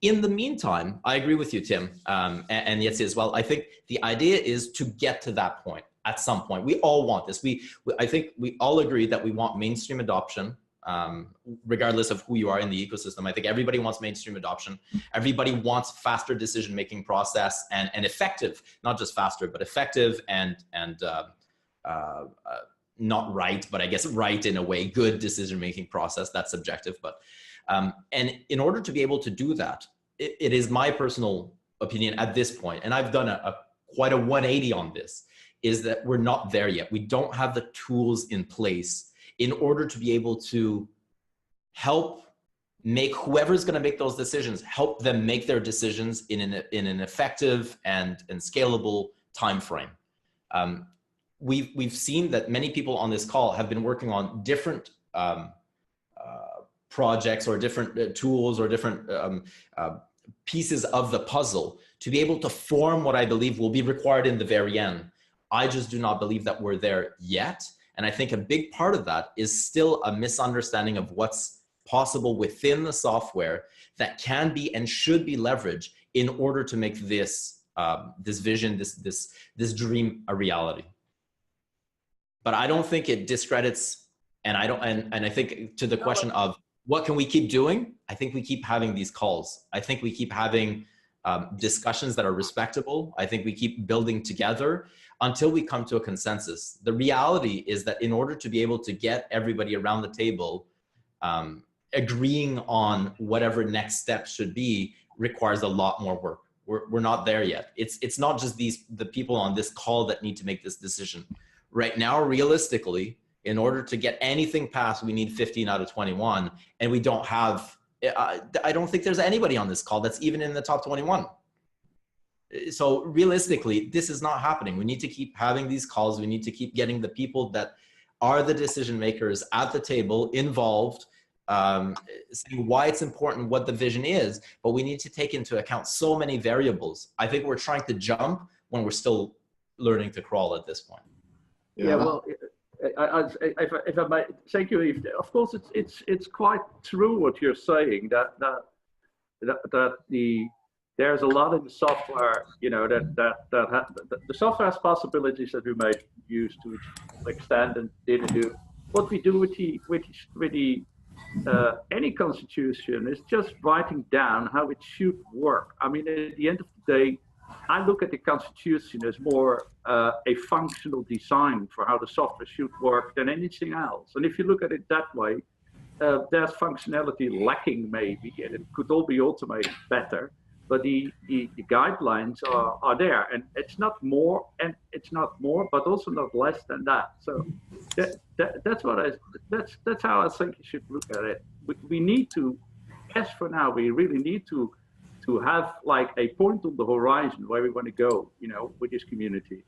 In the meantime, I agree with you, Tim, and Jetse as well. I think the idea is to get to that point at some point. We all want this. I think we all agree that we want mainstream adoption, regardless of who you are in the ecosystem. I think everybody wants mainstream adoption. Everybody wants faster decision-making process and effective, not just faster, but effective and not right, but I guess right in a way, good decision-making process. That's subjective, but and in order to be able to do that, it is my personal opinion at this point, and I've done quite a 180 on this, is that we're not there yet. We don't have the tools in place in order to be able to help make whoever's going to make those decisions, help them make their decisions in an effective and scalable time frame. We've seen that many people on this call have been working on different projects or different tools or different pieces of the puzzle to be able to form what I believe will be required in the very end. I just do not believe that we're there yet. And I think a big part of that is still a misunderstanding of what's possible within the software that can be and should be leveraged in order to make this this vision, this dream a reality. But I don't think it discredits, and I think to the question of what can we keep doing? I think we keep having these calls. I think we keep having discussions that are respectable. I think we keep building together until we come to a consensus. The reality is that in order to be able to get everybody around the table agreeing on whatever next steps should be requires a lot more work. We're not there yet. It's not just the people on this call that need to make this decision. Right now, realistically, in order to get anything passed, we need 15 out of 21, and we don't have, I don't think there's anybody on this call that's even in the top 21. So realistically, this is not happening. We need to keep having these calls. We need to keep getting the people that are the decision makers at the table involved, saying why it's important, what the vision is, but we need to take into account so many variables. I think we're trying to jump when we're still learning to crawl at this point. Yeah, well, if I might, thank you, Yves. Of course, it's quite true what you're saying, that there's a lot in the software, you know, the software has possibilities that we might use to extend and didn't do. What we do with any constitution is just writing down how it should work. I mean, at the end of the day, I look at the constitution as more a functional design for how the software should work than anything else. And if you look at it that way, there's functionality lacking maybe, and it could all be automated better. But the guidelines are there, and it's not more, but also not less than that. So that's how I think you should look at it. We need to, as for now, we really need to have like a point on the horizon where we want to go, you know, with this community.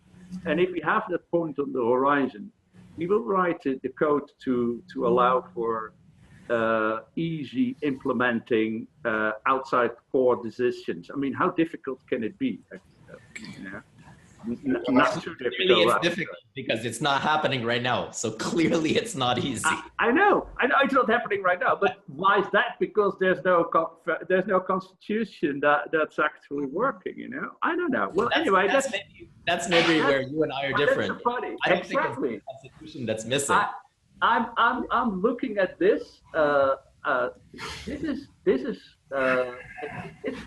And if we have that point on the horizon, we will write the code to allow for easy implementing outside core decisions. I mean, how difficult can it be? You know? Not too difficult. Really, it's difficult because it's not happening right now. So clearly, it's not easy. I know it's not happening right now. But why is that? Because there's no constitution that's actually working. You know, I don't know. Well, anyway, that's maybe where you and I are different. Funny. I don't think it's the constitution that's missing. I'm looking at this.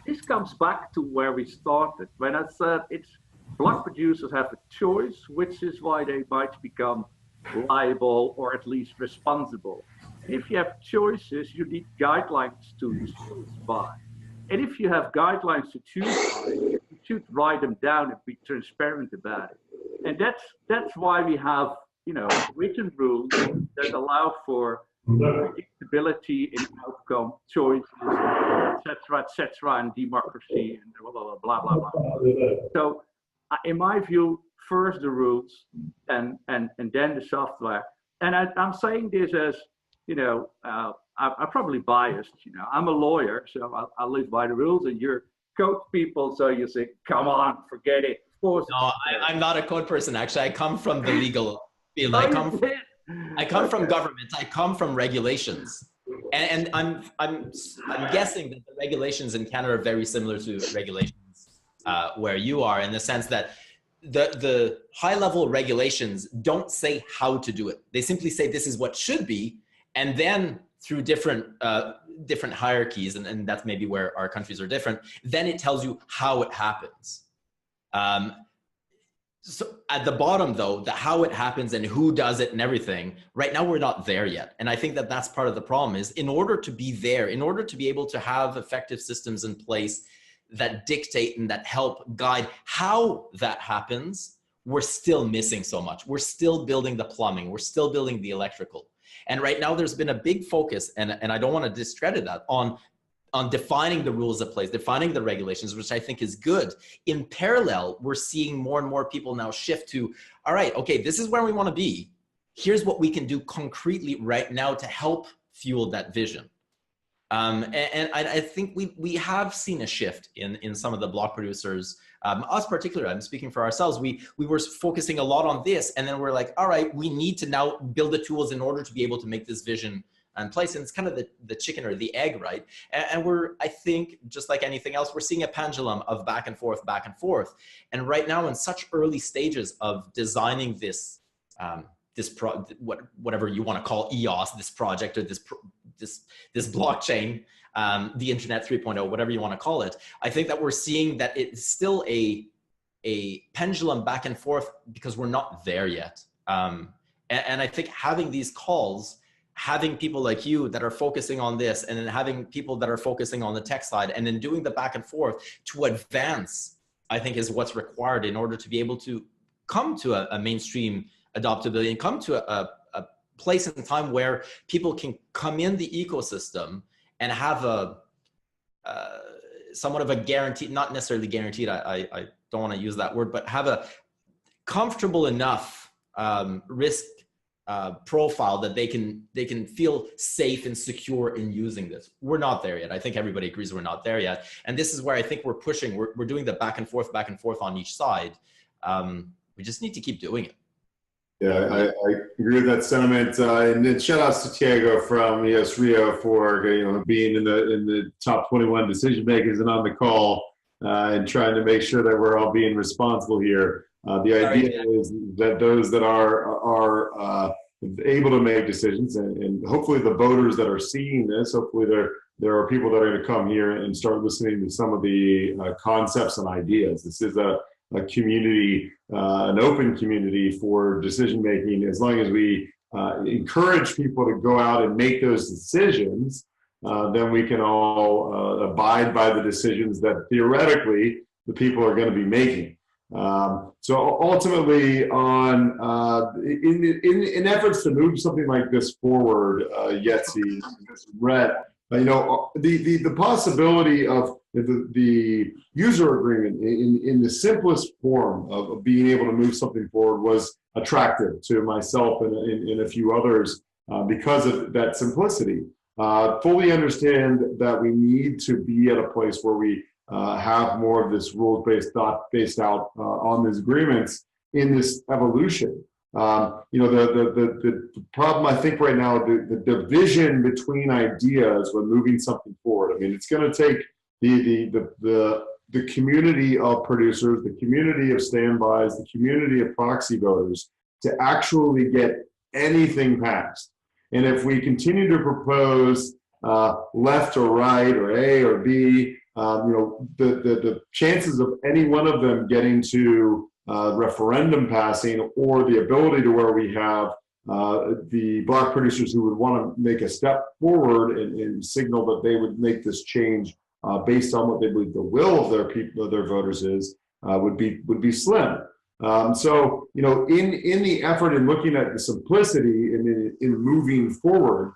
This comes back to where we started when I said block producers have a choice, which is why they might become liable or at least responsible. If you have choices, you need guidelines to choose by. And if you have guidelines to choose by, you should write them down and be transparent about it. And that's why we have, you know, written rules that allow for predictability in outcome, choices, etc., and democracy, and blah, blah, blah. So, in my view, first the rules and then the software. And I'm saying this as, you know, I'm probably biased, you know. I'm a lawyer, so I live by the rules, and you're code people, so you say, come on, forget it. Of course. No, I'm not a code person. Actually, I come from the legal field. Oh, I come from government. I come from regulations, and I'm guessing that the regulations in Canada are very similar to regulations where you are, in the sense that the high level regulations don't say how to do it. They simply say this is what should be, and then through different hierarchies, and that's maybe where our countries are different, then it tells you how it happens. So at the bottom, though, the how it happens and who does it and everything, right now we're not there yet. And I think that that's part of the problem, is in order to be there, in order to be able to have effective systems in place that dictate and that help guide how that happens, we're still missing so much. We're still building the plumbing. We're still building the electrical. And right now there's been a big focus, and I don't want to discredit that, on defining the rules of place, defining the regulations, which I think is good. In parallel, we're seeing more and more people now shift to, all right, okay, this is where we want to be. Here's what we can do concretely right now to help fuel that vision. And I think we have seen a shift in some of the block producers, us particularly. I'm speaking for ourselves. We were focusing a lot on this, and then we're like, all right, we need to now build the tools in order to be able to make this vision in place. And it's kind of the chicken or the egg, right? And we're, I think, just like anything else, we're seeing a pendulum of back and forth. And right now, in such early stages of designing this, whatever you want to call EOS, this project, or this blockchain, the Internet 3.0, whatever you want to call it, I think that we're seeing that it's still a pendulum back and forth, because we're not there yet. And I think having these calls, having people like you that are focusing on this, and then having people that are focusing on the tech side, and then doing the back and forth to advance, I think is what's required in order to be able to come to a mainstream adoptability and come to a place and time where people can come in the ecosystem and have a somewhat of a guaranteed, not necessarily guaranteed, I don't want to use that word, but have a comfortable enough risk profile that they can feel safe and secure in using this. We're not there yet. I think everybody agrees we're not there yet. And this is where I think we're pushing, we're doing the back and forth on each side. We just need to keep doing it. Yeah, I agree with that sentiment. And then shout outs to Tiago from EOS Rio for being in the top 21 decision makers and on the call, and trying to make sure that we're all being responsible here. The idea is that those that are able to make decisions, and hopefully the voters that are seeing this, hopefully there are people that are going to come here and start listening to some of the concepts and ideas. This is a community, an open community for decision making. As long as we encourage people to go out and make those decisions, then we can all abide by the decisions that theoretically the people are going to be making. So ultimately, in efforts to move something like this forward, Jetse, Rhett, the possibility of the user agreement in the simplest form of being able to move something forward was attractive to myself and a few others because of that simplicity. Fully understand that we need to be at a place where we have more of this rules-based thought based out on these agreements in this evolution. The problem I think right now, the division between ideas when moving something forward. I mean, it's going to take the community of producers, the community of standbys, the community of proxy voters to actually get anything passed. And if we continue to propose left or right or A or B, the chances of any one of them getting to referendum passing, or the ability to where we have the block producers who would want to make a step forward and signal that they would make this change based on what they believe the will of their people, of their voters is, would be slim. So in the effort in looking at the simplicity and in moving forward,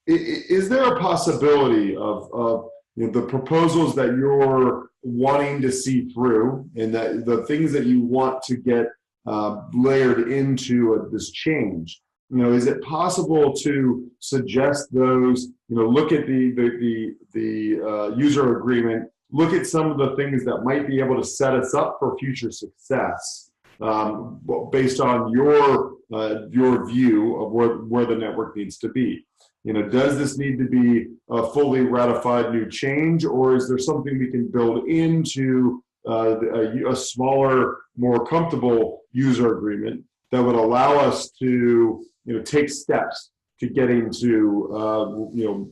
is there a possibility of the proposals that you're wanting to see through, and that the things that you want to get layered into this change? is it possible to suggest those, look at the user agreement, look at some of the things that might be able to set us up for future success, based on your view of where the network needs to be. Does this need to be a fully ratified new change, or is there something we can build into a smaller, more comfortable user agreement that would allow us to, take steps to getting to,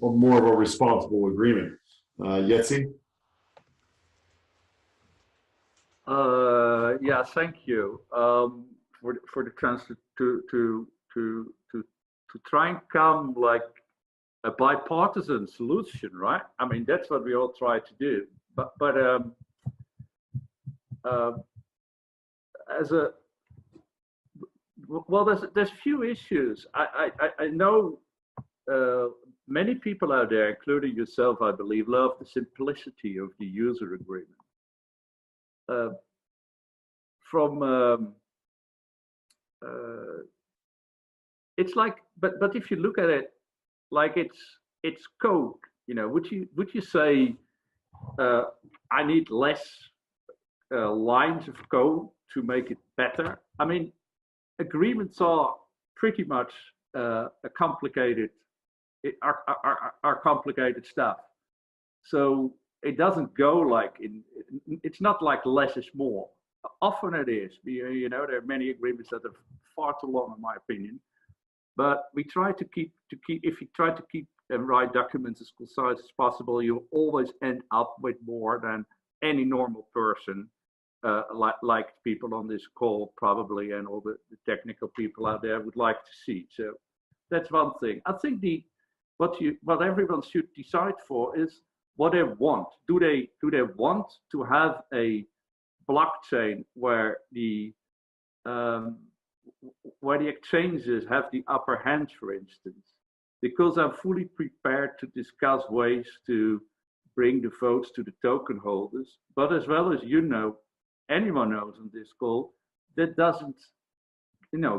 more of a responsible agreement? Jetse? Yeah, thank you for the chance to try and come like a bipartisan solution, right? I mean, that's what we all try to do. But there's few issues. I know many people out there, including yourself, I believe, love the simplicity of the user agreement. It's like, but if you look at it, like it's code, would you say I need less lines of code to make it better? I mean, agreements are pretty much are complicated stuff. So it doesn't go like it's not like less is more. Often it is. There are many agreements that are far too long, in my opinion. But we try to keep. If you try to keep and write documents as concise as possible, you'll always end up with more than any normal person, like people on this call probably, and all the technical people out there would like to see. So that's one thing. I think what everyone should decide for is what they want. Do they want to have a blockchain where the exchanges have the upper hand, for instance? Because I'm fully prepared to discuss ways to bring the votes to the token holders, but as well as anyone knows on this call, that doesn't,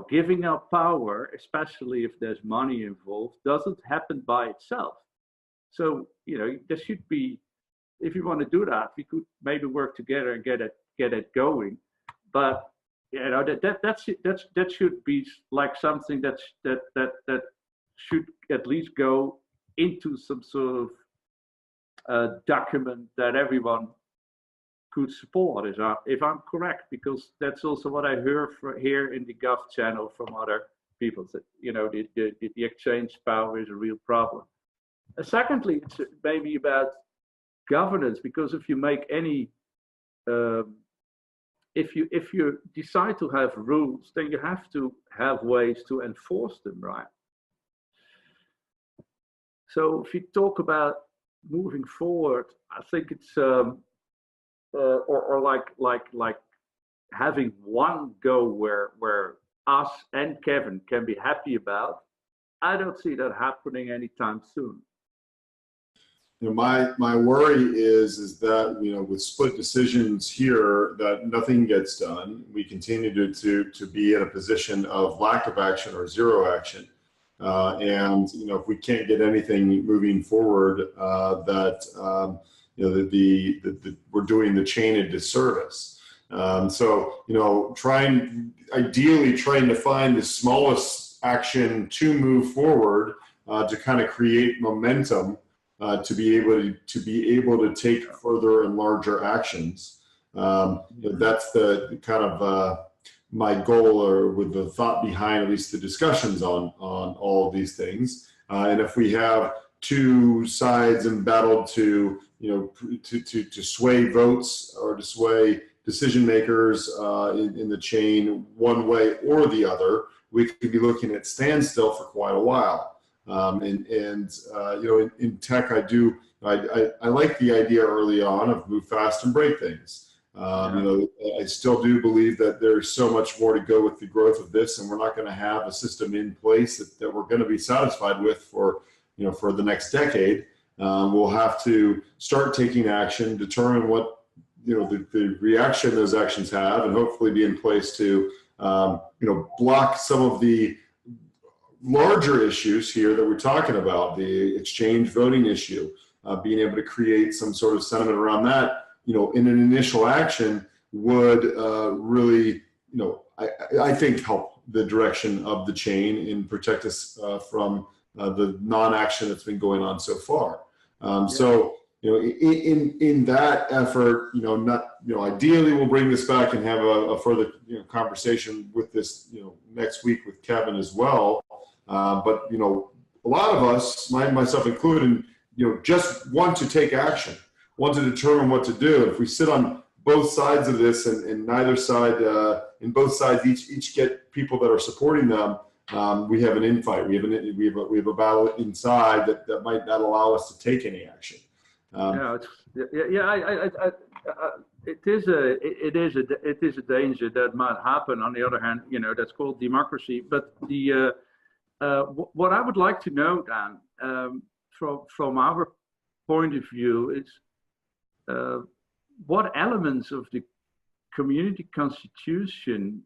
giving up power, especially if there's money involved, doesn't happen by itself. So, there should be, if you want to do that, we could maybe work together and get it going. But that should be like something that should at least go into some sort of document that everyone could support, if I'm correct, because that's also what I hear here in the Gov channel from other people, that the exchange power is a real problem. Secondly, it's maybe about governance, because if you make any if you decide to have rules, then you have to have ways to enforce them, right? So if you talk about moving forward, I think it's or like having one go where us and Kevin can be happy about. I don't see that happening anytime soon. My worry is that with split decisions here, that nothing gets done. We continue to be in a position of lack of action or zero action, and if we can't get anything moving forward, we're doing the chain a disservice. So ideally trying to find the smallest action to move forward to kind of create momentum. To be able to take further and larger actions. That's the kind of my goal, or with the thought behind at least the discussions on all of these things. And if we have two sides embattled to sway votes or to sway decision makers in the chain one way or the other, we could be looking at standstill for quite a while. In tech, I like the idea early on of move fast and break things. I still do believe that there's so much more to go with the growth of this, and we're not going to have a system in place that we're going to be satisfied with for the next decade. We'll have to start taking action, determine what the reaction those actions have, and hopefully be in place to block some of the larger issues here that we're talking about, the exchange voting issue, being able to create some sort of sentiment around that, in an initial action would really, I think help the direction of the chain and protect us from the non-action that's been going on so far. So, in that effort, ideally we'll bring this back and have a further, conversation with this, next week with Kevin as well. But, a lot of us, myself included, just want to take action, want to determine what to do. If we sit on both sides of this and neither side, and both sides each get people that are supporting them, we have an infight. We have a battle inside that might not allow us to take any action. It is a danger that might happen. On the other hand, that's called democracy. But what I would like to know, Dan, from our point of view, is what elements of the community constitution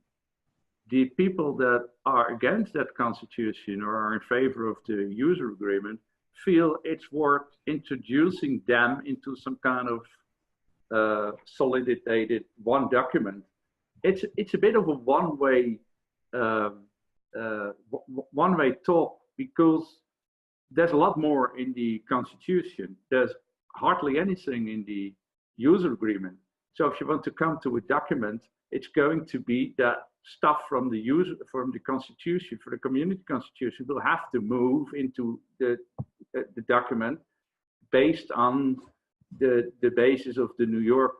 the people that are against that constitution or are in favor of the user agreement feel it's worth introducing them into some kind of solidated one document. It's a bit of a one-way talk, because there's a lot more in the constitution. There's hardly anything in the user agreement. So if you want to come to a document, it's going to be that stuff from the constitution, for the community constitution, will have to move into the document based on the basis of the New York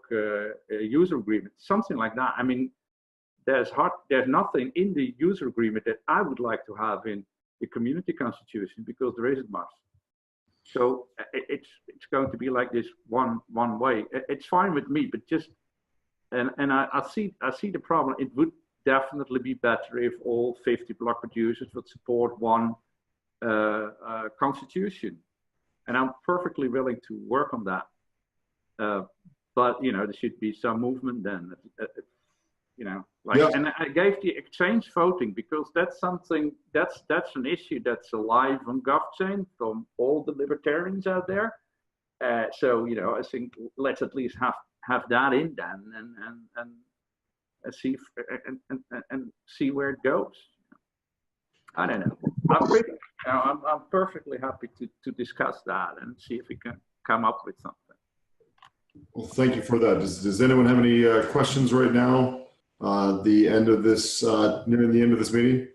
user agreement, something like that. I mean, there's nothing in the user agreement that I would like to have in the community constitution, because there isn't much. So it's going to be like this one way. It's fine with me, but just and I see the problem. It would definitely be better if all 50 block producers would support one constitution, and I'm perfectly willing to work on that. But there should be some movement then. And I gave the exchange voting because that's something that's an issue that's alive on GovChain from all the libertarians out there. So I think let's at least have that in then and see and see where it goes. I don't know. I'm perfectly happy to discuss that and see if we can come up with something. Well, thank you for that. Does anyone have any questions right now? The end of this, nearing the end of this meeting.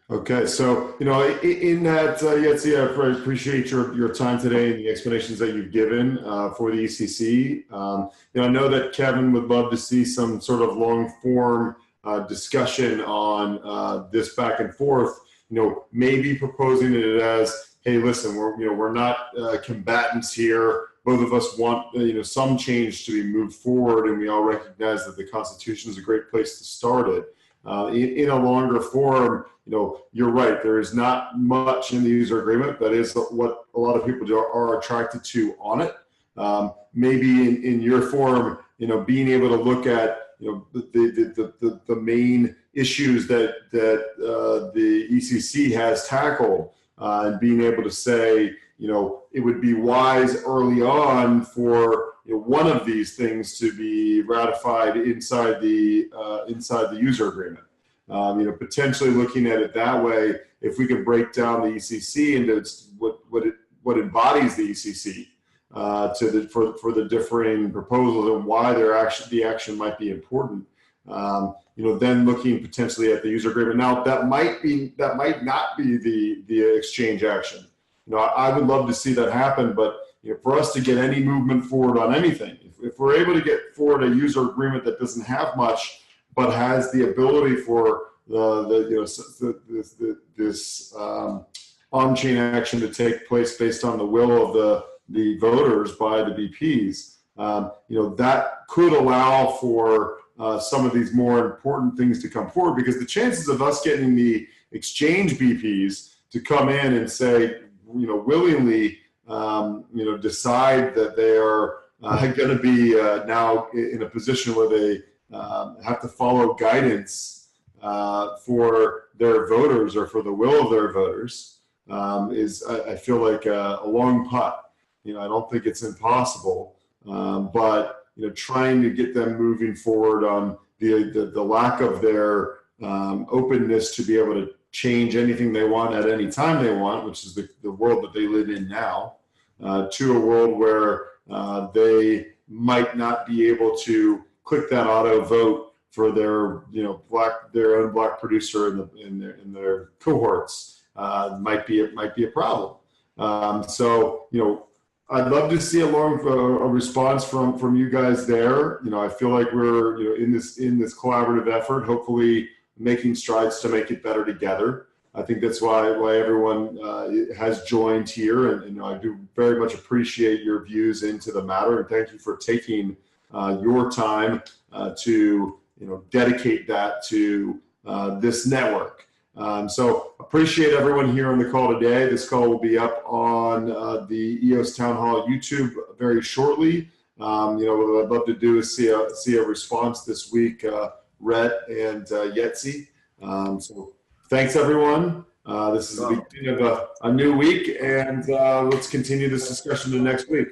Okay, so in that, Jetse, I appreciate your time today and the explanations that you've given for the ECC. I know that Kevin would love to see some sort of long form discussion on this back and forth. Maybe proposing it as, hey, listen, we're not combatants here. Both of us want some change to be moved forward, and we all recognize that the Constitution is a great place to start it. In a longer form, you're right. There is not much in the user agreement. That is what a lot of people are attracted to on it. Maybe in your form, being able to look at the main issues that the ECC has tackled, and being able to say, it would be wise early on for one of these things to be ratified inside the user agreement. Potentially looking at it that way, if we can break down the ECC into what embodies the ECC for the differing proposals and why the action might be important. Then looking potentially at the user agreement. Now that might not be the exchange action. I would love to see that happen, but for us to get any movement forward on anything, if we're able to get forward a user agreement that doesn't have much, but has the ability for this on-chain action to take place based on the will of the voters by the BPs, that could allow for some of these more important things to come forward, because the chances of us getting the exchange BPs to come in and say, willingly, decide that they are going to be now in a position where they have to follow guidance for their voters or for the will of their voters is, I feel like a long putt. I don't think it's impossible, but trying to get them moving forward on the lack of their openness to be able to change anything they want at any time they want, which is the world that they live in now, to a world where they might not be able to click that auto vote for their their own black producer in their cohorts. Might be a problem. So I'd love to see a response from you guys there. I feel like we're in this collaborative effort, hopefully making strides to make it better together. I think that's why everyone has joined here, and I do very much appreciate your views into the matter, and thank you for taking your time to dedicate that to this network. So appreciate everyone here on the call today. This call will be up on the EOS Town Hall YouTube very shortly. What I'd love to do is see a response this week, Rhett and Jetse. So thanks everyone. This is the beginning of a new week, and let's continue this discussion to next week.